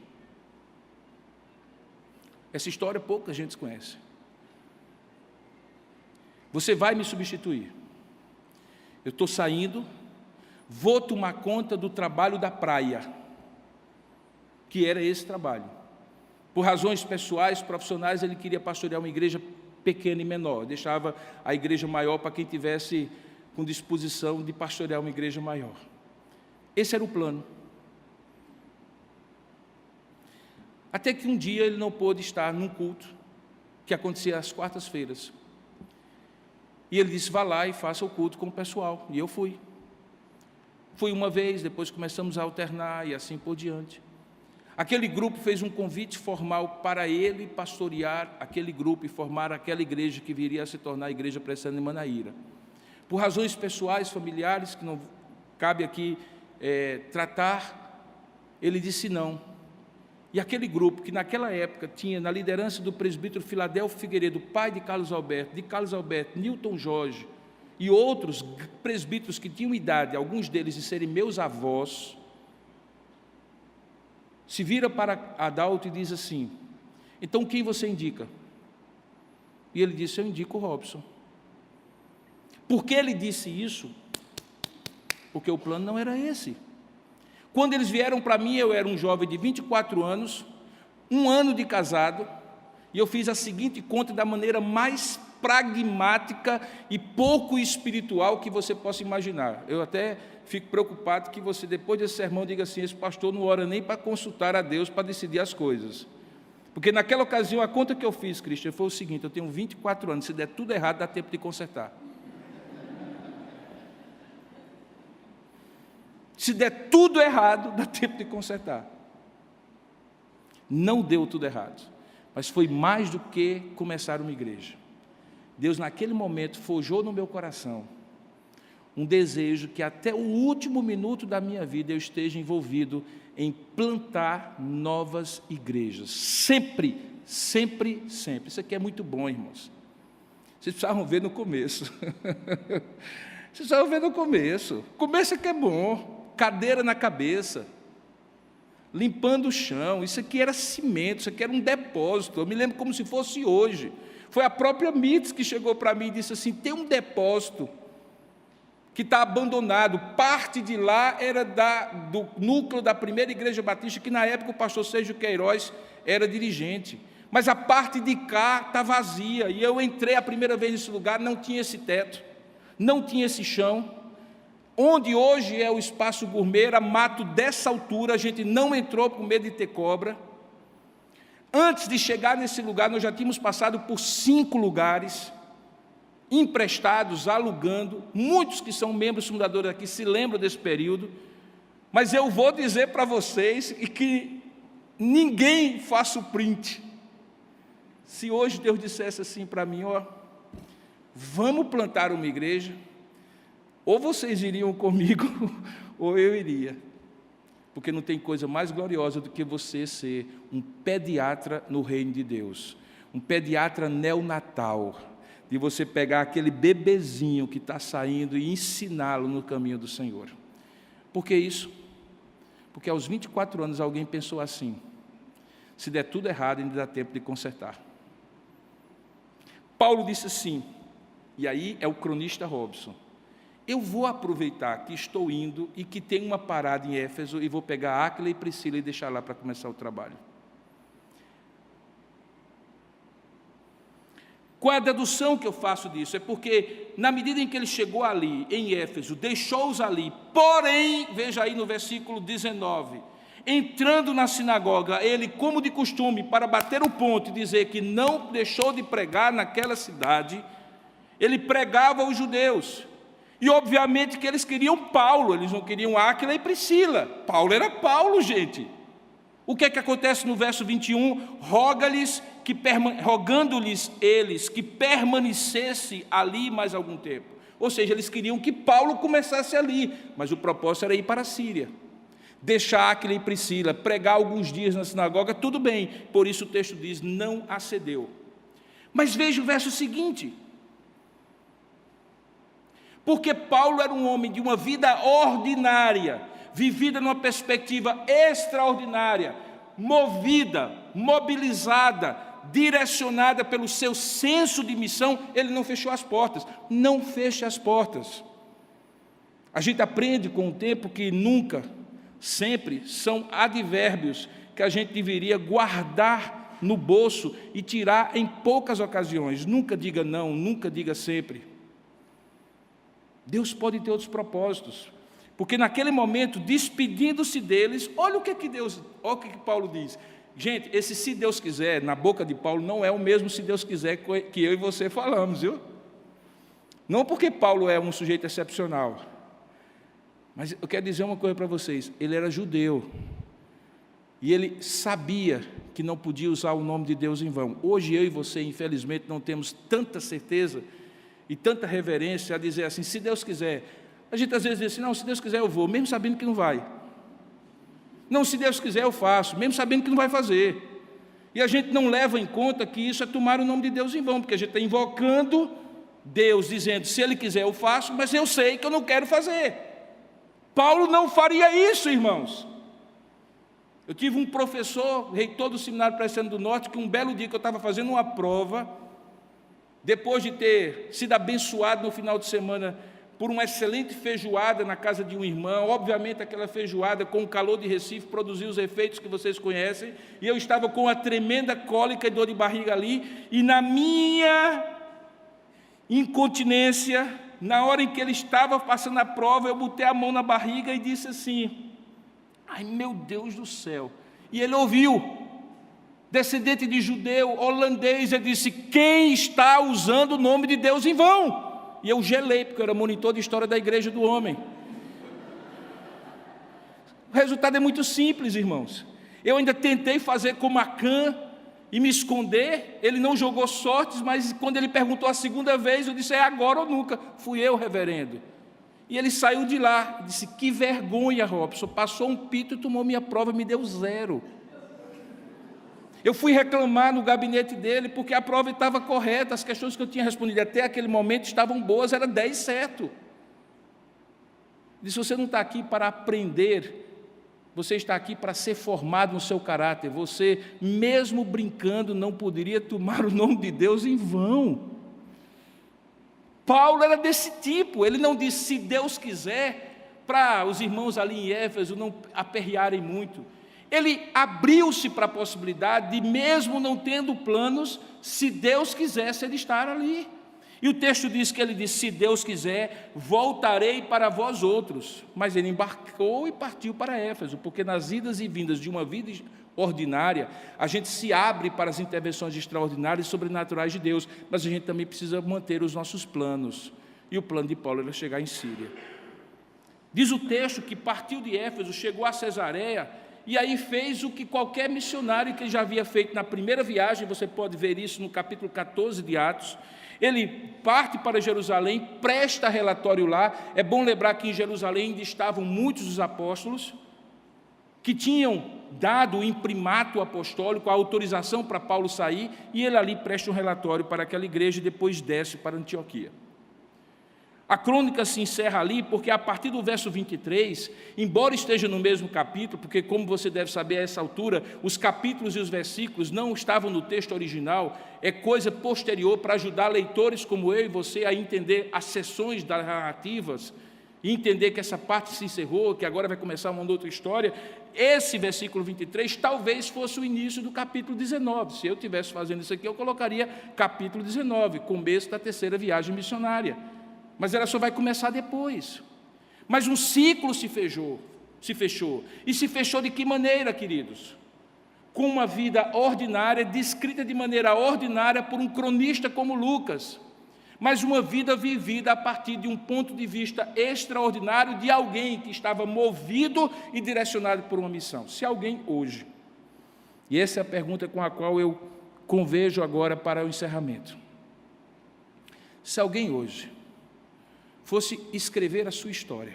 Essa história pouca gente conhece. Você vai me substituir. Eu estou saindo, vou tomar conta do trabalho da praia, que era esse trabalho. Por razões pessoais, profissionais, ele queria pastorear uma igreja pequena e menor, deixava a igreja maior para quem tivesse com disposição de pastorear uma igreja maior. Esse era o plano. Até que um dia ele não pôde estar num culto que acontecia às quartas-feiras. E ele disse: vá lá e faça o culto com o pessoal. E eu fui. Fui uma vez, depois começamos a alternar e assim por diante. Aquele grupo fez um convite formal para ele pastorear aquele grupo e formar aquela igreja que viria a se tornar a Igreja Presbiteriana de Manaíra. Por razões pessoais, familiares, que não cabe aqui tratar, ele disse não. E aquele grupo, que naquela época tinha na liderança do presbítero Filadelfo Figueiredo, pai de Carlos Alberto, Newton Jorge, e outros presbíteros que tinham idade, alguns deles de serem meus avós, se vira para Adalto e diz assim: então quem você indica? E ele disse: eu indico o Robson. Por que ele disse isso? Porque o plano não era esse. Quando eles vieram para mim, eu era um jovem de 24 anos, 1 ano de casado, e eu fiz a seguinte conta da maneira mais pragmática e pouco espiritual que você possa imaginar. Eu até fico preocupado que você, depois desse sermão, diga assim: esse pastor não ora nem para consultar a Deus para decidir as coisas. Porque naquela ocasião, a conta que eu fiz, Cristian, foi o seguinte: eu tenho 24 anos, se der tudo errado, dá tempo de consertar. Se der tudo errado, dá tempo de consertar. Não deu tudo errado, mas foi mais do que começar uma igreja. Deus, naquele momento, forjou no meu coração um desejo que até o último minuto da minha vida eu esteja envolvido em plantar novas igrejas. Sempre, sempre, sempre. Isso aqui é muito bom, irmãos. Vocês precisavam ver no começo. Vocês precisavam ver no começo. O começo é que é bom. Cadeira na cabeça. Limpando o chão. Isso aqui era cimento, isso aqui era um depósito. Eu me lembro como se fosse hoje. Foi a própria MITS que chegou para mim e disse assim: tem um depósito que está abandonado. Parte de lá era do núcleo da primeira igreja batista, que na época o pastor Sérgio Queiroz era dirigente. Mas a parte de cá está vazia. E eu entrei a primeira vez nesse lugar, não tinha esse teto, não tinha esse chão. Onde hoje é o espaço gourmet, era mato dessa altura, a gente não entrou por medo de ter cobra. Antes de chegar nesse lugar, nós já tínhamos passado por 5 lugares, emprestados, alugando. Muitos que são membros fundadores aqui se lembram desse período, mas eu vou dizer para vocês e que ninguém faça o print. Se hoje Deus dissesse assim para mim: ó, vamos plantar uma igreja, ou vocês iriam comigo, ou eu iria. Porque não tem coisa mais gloriosa do que você ser um pediatra no reino de Deus, um pediatra neonatal, de você pegar aquele bebezinho que está saindo e ensiná-lo no caminho do Senhor. Por que isso? Porque aos 24 anos alguém pensou assim: se der tudo errado, ainda dá tempo de consertar. Paulo disse assim, e aí é o cronista Robson: eu vou aproveitar que estou indo e que tem uma parada em Éfeso e vou pegar Áquila e Priscila e deixar lá para começar o trabalho. Qual é a dedução que eu faço disso? É porque, na medida em que ele chegou ali, em Éfeso, deixou-os ali, porém, veja aí no versículo 19, entrando na sinagoga, ele, como de costume, para bater o ponto e dizer que não deixou de pregar naquela cidade, ele pregava aos judeus. E, obviamente, que eles queriam Paulo, eles não queriam Áquila e Priscila. Paulo era Paulo, gente. O que é que acontece no verso 21? Rogando-lhes eles que permanecesse ali mais algum tempo. Ou seja, eles queriam que Paulo começasse ali, mas o propósito era ir para a Síria. Deixar Áquila e Priscila, pregar alguns dias na sinagoga, tudo bem. Por isso o texto diz: não acedeu. Mas veja o verso seguinte. Porque Paulo era um homem de uma vida ordinária, vivida numa perspectiva extraordinária, movida, mobilizada, direcionada pelo seu senso de missão. Ele não fechou as portas. Não feche as portas. A gente aprende com o tempo que nunca, sempre, são advérbios que a gente deveria guardar no bolso e tirar em poucas ocasiões. Nunca diga não, nunca diga sempre. Deus pode ter outros propósitos, porque naquele momento, despedindo-se deles, olha o que Paulo diz. Gente, esse "se Deus quiser", na boca de Paulo, não é o mesmo "se Deus quiser" que eu e você falamos, viu? Não porque Paulo é um sujeito excepcional, mas eu quero dizer uma coisa para vocês: ele era judeu, e ele sabia que não podia usar o nome de Deus em vão. Hoje eu e você, infelizmente, não temos tanta certeza e tanta reverência a dizer assim: se Deus quiser. A gente às vezes diz assim: não, se Deus quiser eu vou, mesmo sabendo que não vai. Não, se Deus quiser eu faço, mesmo sabendo que não vai fazer. E a gente não leva em conta que isso é tomar o nome de Deus em vão, porque a gente está invocando Deus, dizendo: se Ele quiser eu faço, mas eu sei que eu não quero fazer. Paulo não faria isso, irmãos. Eu tive um professor, reitor do Seminário Presbiteriano do Norte, que um belo dia que eu estava fazendo uma prova, depois de ter sido abençoado no final de semana por uma excelente feijoada na casa de um irmão, obviamente aquela feijoada com o calor de Recife produziu os efeitos que vocês conhecem, e eu estava com uma tremenda cólica e dor de barriga ali, e na minha incontinência, na hora em que ele estava passando a prova, eu botei a mão na barriga e disse assim: ai meu Deus do céu. E ele ouviu. Descendente de judeu, holandês, ele disse: quem está usando o nome de Deus em vão? E eu gelei, porque eu era monitor de história da igreja do homem. O resultado é muito simples, irmãos. Eu ainda tentei fazer como Acã e me esconder. Ele não jogou sortes, mas quando ele perguntou a segunda vez, eu disse: é agora ou nunca. Fui eu, reverendo. E ele saiu de lá, disse, que vergonha, Robson, passou um pito e tomou minha prova, me deu 0. Eu fui reclamar no gabinete dele, porque a prova estava correta, as questões que eu tinha respondido até aquele momento estavam boas, era 10 certo. Ele disse, você não está aqui para aprender, você está aqui para ser formado no seu caráter, você, mesmo brincando, não poderia tomar o nome de Deus em vão. Paulo era desse tipo, ele não disse, se Deus quiser, para os irmãos ali em Éfeso não aperrearem muito. Ele abriu-se para a possibilidade de, mesmo não tendo planos, se Deus quisesse, ele estar ali. E o texto diz que ele disse, se Deus quiser, voltarei para vós outros. Mas ele embarcou e partiu para Éfeso, porque nas idas e vindas de uma vida ordinária, a gente se abre para as intervenções extraordinárias e sobrenaturais de Deus, mas a gente também precisa manter os nossos planos. E o plano de Paulo era chegar em Síria. Diz o texto que partiu de Éfeso, chegou a Cesareia, e aí fez o que qualquer missionário que já havia feito na primeira viagem, você pode ver isso no capítulo 14 de Atos. Ele parte para Jerusalém, presta relatório lá. É bom lembrar que em Jerusalém ainda estavam muitos dos apóstolos, que tinham dado o imprimato apostólico, a autorização para Paulo sair, e ele ali presta um relatório para aquela igreja e depois desce para Antioquia. A crônica se encerra ali, porque a partir do verso 23, embora esteja no mesmo capítulo, porque como você deve saber a essa altura, os capítulos e os versículos não estavam no texto original, é coisa posterior para ajudar leitores como eu e você a entender as seções das narrativas, e entender que essa parte se encerrou, que agora vai começar uma outra história. Esse versículo 23 talvez fosse o início do capítulo 19, se eu estivesse fazendo isso aqui, eu colocaria capítulo 19, começo da terceira viagem missionária. Mas ela só vai começar depois. Mas um ciclo se fechou. E se fechou de que maneira, queridos? Com uma vida ordinária, descrita de maneira ordinária por um cronista como Lucas, mas uma vida vivida a partir de um ponto de vista extraordinário de alguém que estava movido e direcionado por uma missão. Se alguém hoje, e essa é a pergunta com a qual eu converjo agora para o encerramento, se alguém hoje fosse escrever a sua história,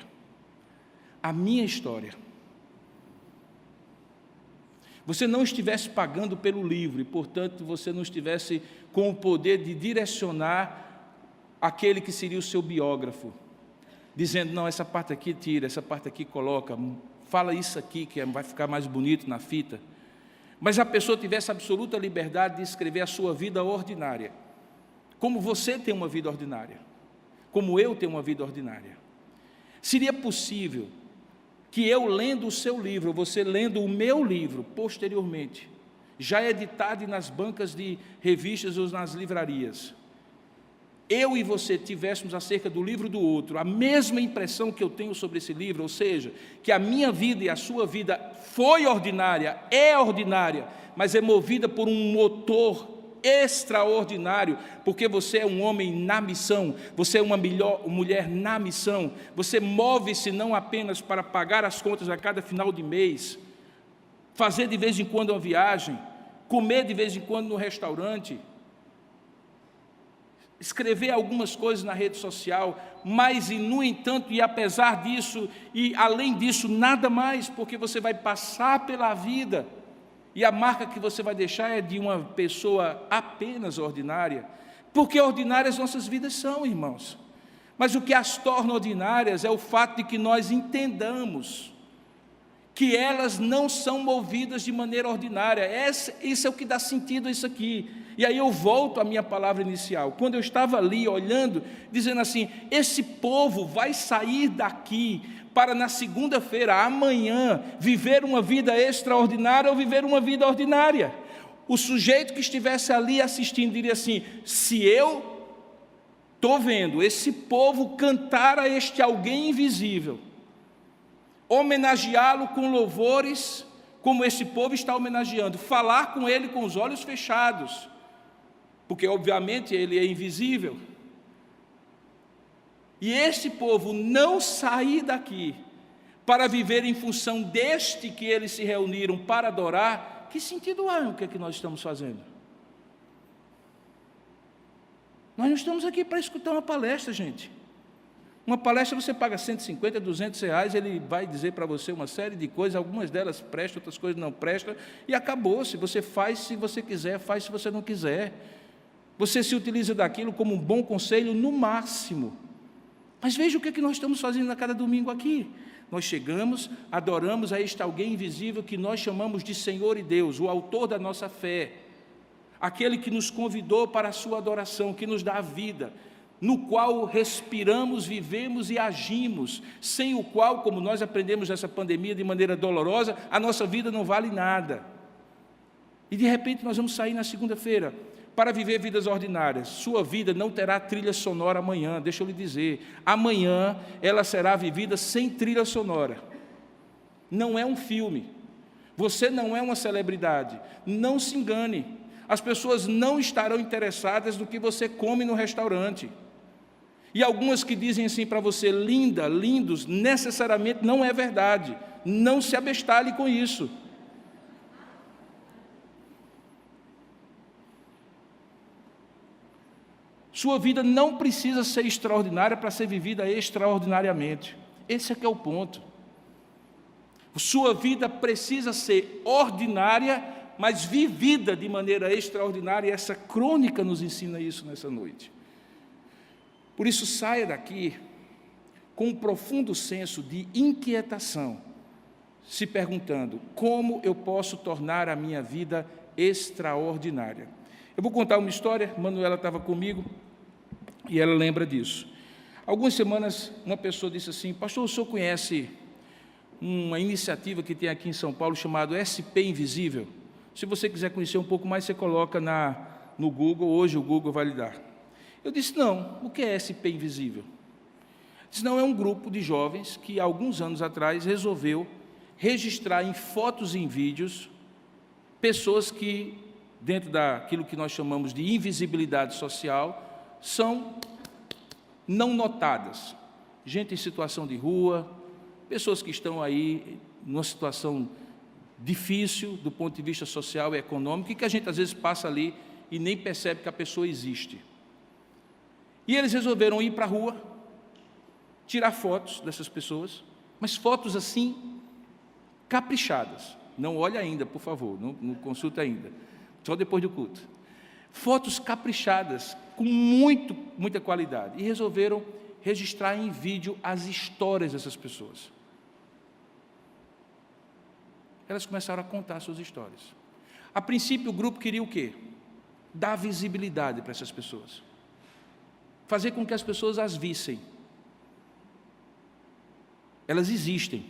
a minha história, você não estivesse pagando pelo livro e, portanto, você não estivesse com o poder de direcionar aquele que seria o seu biógrafo, dizendo, não, essa parte aqui tira, essa parte aqui coloca, fala isso aqui que vai ficar mais bonito na fita, mas a pessoa tivesse absoluta liberdade de escrever a sua vida ordinária, como você tem uma vida ordinária, como eu tenho uma vida ordinária. Seria possível que eu lendo o seu livro, você lendo o meu livro, posteriormente, já editado nas bancas de revistas ou nas livrarias, eu e você tivéssemos acerca do livro do outro a mesma impressão que eu tenho sobre esse livro, ou seja, que a minha vida e a sua vida foi ordinária, é ordinária, mas é movida por um motor extraordinário, porque você é um homem na missão, você é uma mulher na missão, você move-se não apenas para pagar as contas a cada final de mês, fazer de vez em quando uma viagem, comer de vez em quando no restaurante, escrever algumas coisas na rede social, mas, e no entanto, e apesar disso, e além disso, nada mais, porque você vai passar pela vida, e a marca que você vai deixar é de uma pessoa apenas ordinária, porque ordinárias nossas vidas são, irmãos, mas o que as torna ordinárias é o fato de que nós entendamos que elas não são movidas de maneira ordinária. Isso é o que dá sentido a isso aqui. E aí eu volto à minha palavra inicial, quando eu estava ali olhando, dizendo assim, esse povo vai sair daqui para na segunda-feira, amanhã, viver uma vida extraordinária ou viver uma vida ordinária. O sujeito que estivesse ali assistindo diria assim, se eu estou vendo esse povo cantar a este alguém invisível, homenageá-lo com louvores, como esse povo está homenageando, falar com ele com os olhos fechados, porque obviamente ele é invisível, e esse povo não sair daqui para viver em função deste que eles se reuniram para adorar, que sentido há o que é que nós estamos fazendo? Nós não estamos aqui para escutar uma palestra, gente. Uma palestra você paga 150, 200 reais, ele vai dizer para você uma série de coisas, algumas delas prestam, outras coisas não prestam, e acabou. Se você faz, se você quiser, faz se você não quiser. Você se utiliza daquilo como um bom conselho no máximo. Mas veja o que nós estamos fazendo a cada domingo aqui. Nós chegamos, adoramos a este alguém invisível que nós chamamos de Senhor e Deus, o autor da nossa fé, aquele que nos convidou para a sua adoração, que nos dá a vida, no qual respiramos, vivemos e agimos, sem o qual, como nós aprendemos nessa pandemia de maneira dolorosa, a nossa vida não vale nada. E de repente nós vamos sair na segunda-feira para viver vidas ordinárias. Sua vida não terá trilha sonora amanhã, deixa eu lhe dizer. Amanhã ela será vivida sem trilha sonora. Não é um filme. Você não é uma celebridade. Não se engane. As pessoas não estarão interessadas no que você come no restaurante. E algumas que dizem assim para você, linda, lindos, necessariamente não é verdade. Não se abestalhe com isso. Sua vida não precisa ser extraordinária para ser vivida extraordinariamente. Esse é que é o ponto. Sua vida precisa ser ordinária, mas vivida de maneira extraordinária, e essa crônica nos ensina isso nessa noite. Por isso, saia daqui com um profundo senso de inquietação, se perguntando, como eu posso tornar a minha vida extraordinária? Eu vou contar uma história, Manuela estava comigo, e ela lembra disso. Algumas semanas, uma pessoa disse assim, pastor, o senhor conhece uma iniciativa que tem aqui em São Paulo, chamada SP Invisível? Se você quiser conhecer um pouco mais, você coloca no Google, hoje o Google vai lhe dar. Eu disse, não, o que é SP Invisível? Disse, não, é um grupo de jovens que, há alguns anos atrás, resolveu registrar em fotos e em vídeos pessoas que, dentro daquilo que nós chamamos de invisibilidade social, são não notadas. Gente em situação de rua, pessoas que estão aí numa situação difícil do ponto de vista social e econômico, e que a gente às vezes passa ali e nem percebe que a pessoa existe. E eles resolveram ir para a rua, tirar fotos dessas pessoas, mas fotos assim, caprichadas. Não olhe ainda, por favor, não consulta ainda, só depois do culto. Fotos caprichadas, com muita qualidade, e resolveram registrar em vídeo as histórias dessas pessoas. Elas começaram a contar suas histórias. A princípio, o grupo queria o quê? Dar visibilidade para essas pessoas. Fazer com que as pessoas as vissem. Elas existem.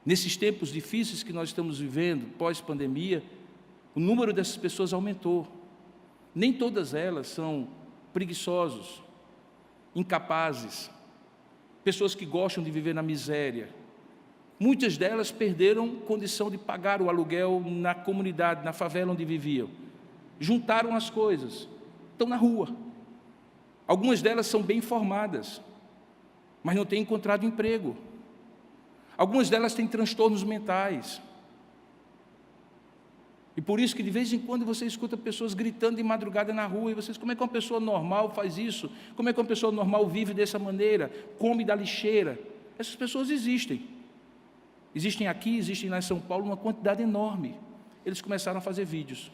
Nesses tempos difíceis que nós estamos vivendo, pós-pandemia, o número dessas pessoas aumentou. Nem todas elas são preguiçosos, incapazes, pessoas que gostam de viver na miséria. Muitas delas perderam condição de pagar o aluguel na comunidade, na favela onde viviam. Juntaram as coisas, estão na rua. Algumas delas são bem formadas, mas não têm encontrado emprego. Algumas delas têm transtornos mentais. E por isso que de vez em quando você escuta pessoas gritando de madrugada na rua, e vocês, como é que uma pessoa normal faz isso? Como é que uma pessoa normal vive dessa maneira? Come da lixeira? Essas pessoas existem. Existem aqui, existem lá em São Paulo, uma quantidade enorme. Eles começaram a fazer vídeos.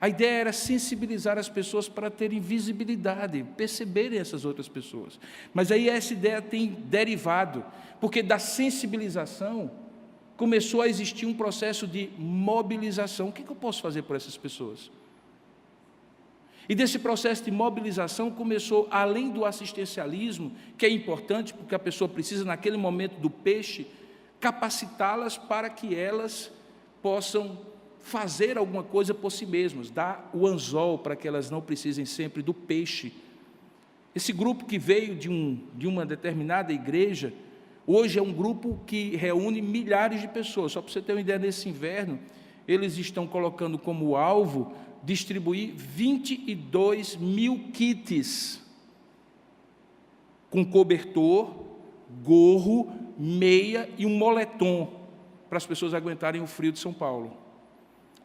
A ideia era sensibilizar as pessoas para terem visibilidade, perceberem essas outras pessoas. Mas aí essa ideia tem derivado, porque da sensibilização começou a existir um processo de mobilização. O que eu posso fazer por essas pessoas? E desse processo de mobilização começou, além do assistencialismo, que é importante, porque a pessoa precisa, naquele momento do peixe, capacitá-las para que elas possam fazer alguma coisa por si mesmas, dar o anzol para que elas não precisem sempre do peixe. Esse grupo que veio de uma determinada igreja, hoje é um grupo que reúne milhares de pessoas. Só para você ter uma ideia, nesse inverno, eles estão colocando como alvo distribuir 22 mil kits, com cobertor, gorro, meia e um moletom, para as pessoas aguentarem o frio de São Paulo.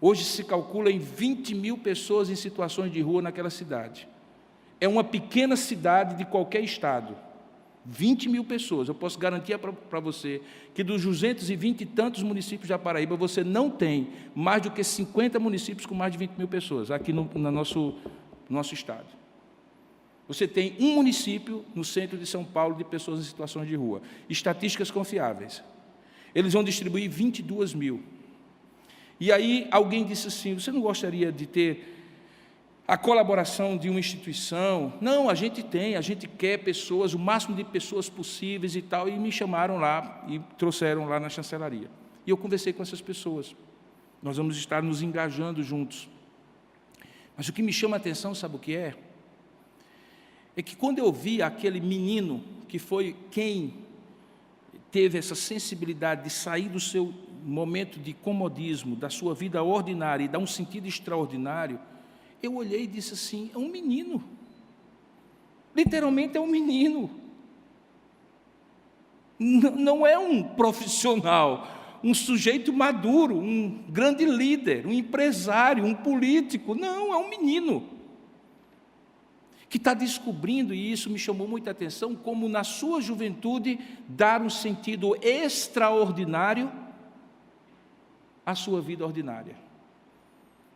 Hoje se calcula em 20 mil pessoas em situações de rua naquela cidade. é uma pequena cidade de qualquer estado, 20 mil pessoas. Eu posso garantir para você que dos 220 e tantos municípios da Paraíba, você não tem mais do que 50 municípios com mais de 20 mil pessoas, aqui no nosso estado. Você tem um município no centro de São Paulo de pessoas em situações de rua. Estatísticas confiáveis. Eles vão distribuir 22 mil. E aí alguém disse assim, você não gostaria de ter a colaboração de uma instituição? Não, a gente quer pessoas, o máximo de pessoas possíveis e tal, e me chamaram lá e trouxeram lá na chancelaria. E eu conversei com essas pessoas. Nós vamos estar nos engajando juntos. Mas o que me chama a atenção, sabe o que é? É que quando eu vi aquele menino, que foi quem teve essa sensibilidade de sair do seu momento de comodismo, da sua vida ordinária e dar um sentido extraordinário, eu olhei e disse assim, é um menino. Literalmente é um menino. Não é um profissional, um sujeito maduro, um grande líder, um empresário, um político. Não, é um menino que está descobrindo, e isso me chamou muita atenção, como na sua juventude dar um sentido extraordinário à sua vida ordinária.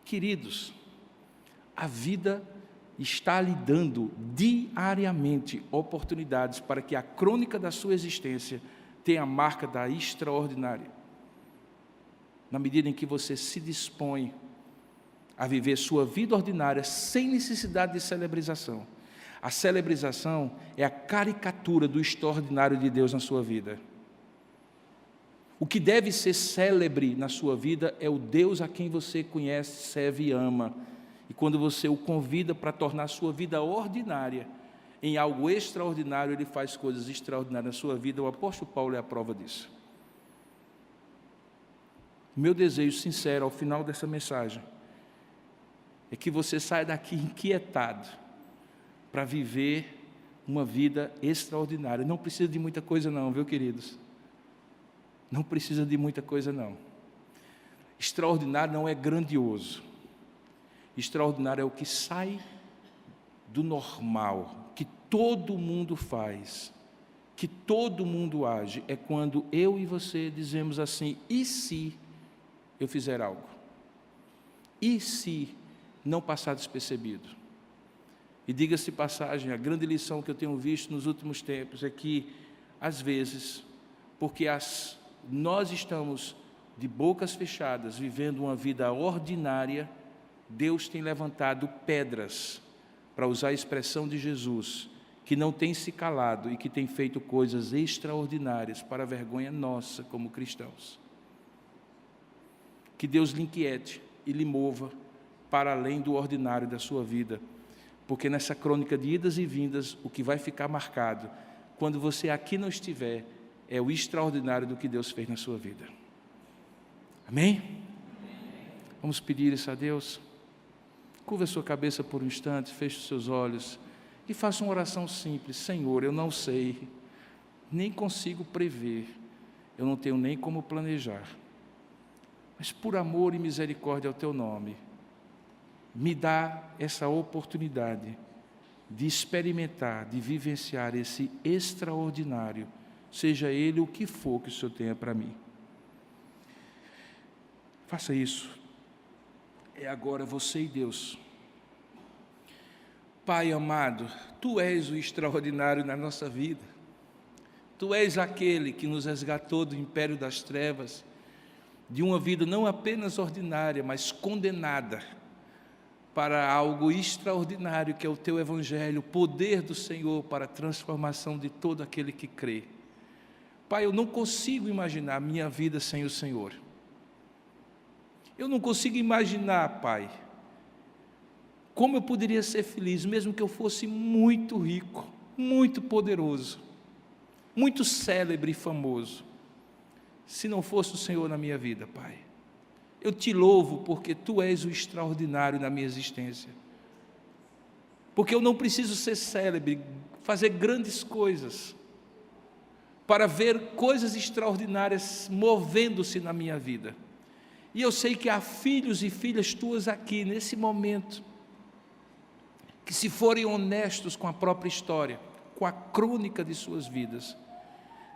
Queridos, a vida está lhe dando diariamente oportunidades para que a crônica da sua existência tenha a marca da extraordinária. Na medida em que você se dispõe a viver sua vida ordinária sem necessidade de celebrização. A celebrização é a caricatura do extraordinário de Deus na sua vida. O que deve ser célebre na sua vida é o Deus a quem você conhece, serve e ama. E quando você o convida para tornar a sua vida ordinária em algo extraordinário, ele faz coisas extraordinárias na sua vida. O apóstolo Paulo é a prova disso. Meu desejo sincero ao final dessa mensagem é que você saia daqui inquietado para viver uma vida extraordinária. Não precisa de muita coisa não, viu, queridos? Não precisa de muita coisa não. Extraordinário não é grandioso. Extraordinário é o que sai do normal, que todo mundo faz, que todo mundo age. É quando eu e você dizemos assim, e se eu fizer algo? E se não passar despercebido? E diga-se passagem, a grande lição que eu tenho visto nos últimos tempos é que, às vezes, porque nós estamos de bocas fechadas, vivendo uma vida ordinária, Deus tem levantado pedras, para usar a expressão de Jesus, que não tem se calado e que tem feito coisas extraordinárias para a vergonha nossa como cristãos. Que Deus lhe inquiete e lhe mova para além do ordinário da sua vida, porque nessa crônica de idas e vindas, o que vai ficar marcado, quando você aqui não estiver, é o extraordinário do que Deus fez na sua vida. Amém? Vamos pedir isso a Deus? Curva a sua cabeça por um instante, feche os seus olhos e faça uma oração simples. Senhor, eu não sei, nem consigo prever, eu não tenho nem como planejar, mas por amor e misericórdia ao Teu nome, me dá essa oportunidade de experimentar, de vivenciar esse extraordinário, seja ele o que for que o Senhor tenha para mim. Faça isso. É agora você e Deus. Pai amado, Tu és o extraordinário na nossa vida. Tu és aquele que nos resgatou do império das trevas, de uma vida não apenas ordinária, mas condenada, para algo extraordinário que é o Teu Evangelho, o poder do Senhor para a transformação de todo aquele que crê. Pai, eu não consigo imaginar a minha vida sem o Senhor. Eu não consigo imaginar, Pai, como eu poderia ser feliz, mesmo que eu fosse muito rico, muito poderoso, muito célebre e famoso, se não fosse o Senhor na minha vida, Pai. Eu Te louvo porque Tu és o extraordinário na minha existência. Porque eu não preciso ser célebre, fazer grandes coisas, para ver coisas extraordinárias movendo-se na minha vida. E eu sei que há filhos e filhas Tuas aqui, nesse momento, que, se forem honestos com a própria história, com a crônica de suas vidas,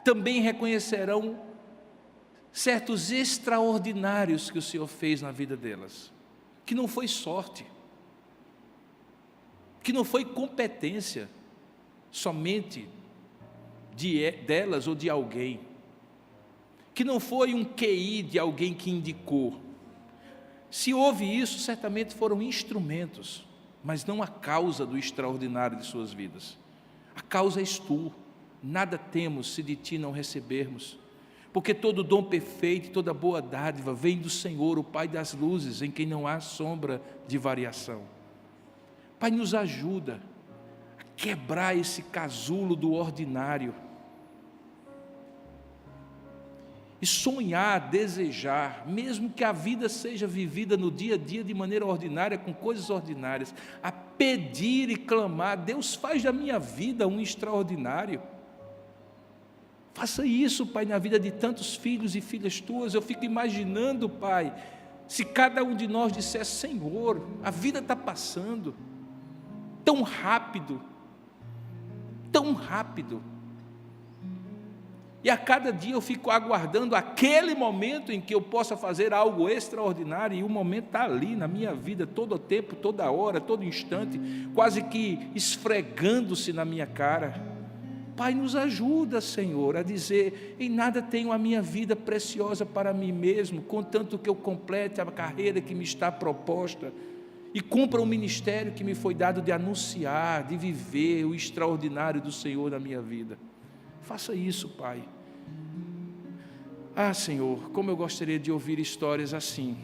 também reconhecerão certos extraordinários que o Senhor fez na vida delas, que não foi sorte, que não foi competência somente delas ou de alguém, que não foi um QI de alguém que indicou. Se houve isso, certamente foram instrumentos, mas não a causa do extraordinário de suas vidas. A causa és tu. Nada temos se de ti não recebermos, porque todo dom perfeito, toda boa dádiva vem do Senhor, o Pai das luzes, em quem não há sombra de variação. Pai, nos ajuda a quebrar esse casulo do ordinário e sonhar, desejar, mesmo que a vida seja vivida no dia a dia de maneira ordinária, com coisas ordinárias, a pedir e clamar: Deus, faz da minha vida um extraordinário. Faça isso, Pai, na vida de tantos filhos e filhas tuas. Eu fico imaginando, Pai, se cada um de nós dissesse: Senhor, a vida está passando tão rápido, e a cada dia eu fico aguardando aquele momento em que eu possa fazer algo extraordinário, e o momento está ali na minha vida, todo o tempo, toda hora, todo instante, quase que esfregando-se na minha cara. Pai, nos ajuda, Senhor, a dizer: em nada tenho a minha vida preciosa para mim mesmo, contanto que eu complete a carreira que me está proposta e cumpra o ministério que me foi dado de anunciar, de viver o extraordinário do Senhor na minha vida. Faça isso, Pai. Ah, Senhor, como eu gostaria de ouvir histórias assim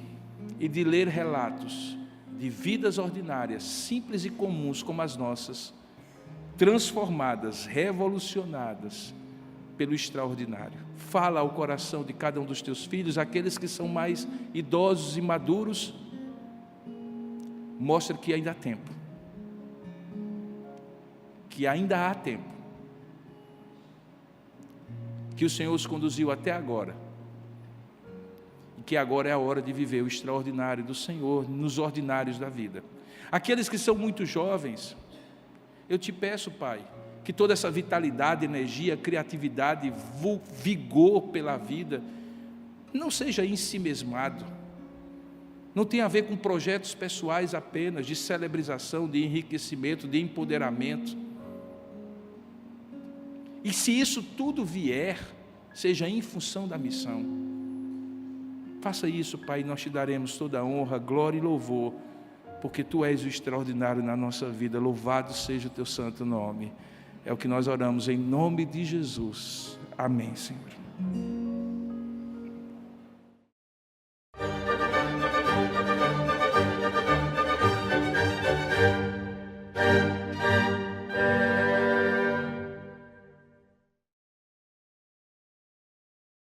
e de ler relatos de vidas ordinárias, simples e comuns como as nossas, transformadas, revolucionadas pelo extraordinário. Fala ao coração de cada um dos teus filhos, aqueles que são mais idosos e maduros, mostra que ainda há tempo, que ainda há tempo, que o Senhor os conduziu até agora, e que agora é a hora de viver o extraordinário do Senhor nos ordinários da vida. Aqueles que são muito jovens, eu te peço, Pai, que toda essa vitalidade, energia, criatividade, vigor pela vida, não seja ensimesmado, não tem a ver com projetos pessoais apenas, de celebrização, de enriquecimento, de empoderamento. E se isso tudo vier, seja em função da missão. Faça isso, Pai, e nós te daremos toda a honra, glória e louvor, porque Tu és o extraordinário na nossa vida. Louvado seja o Teu santo nome. É o que nós oramos em nome de Jesus. Amém, Senhor.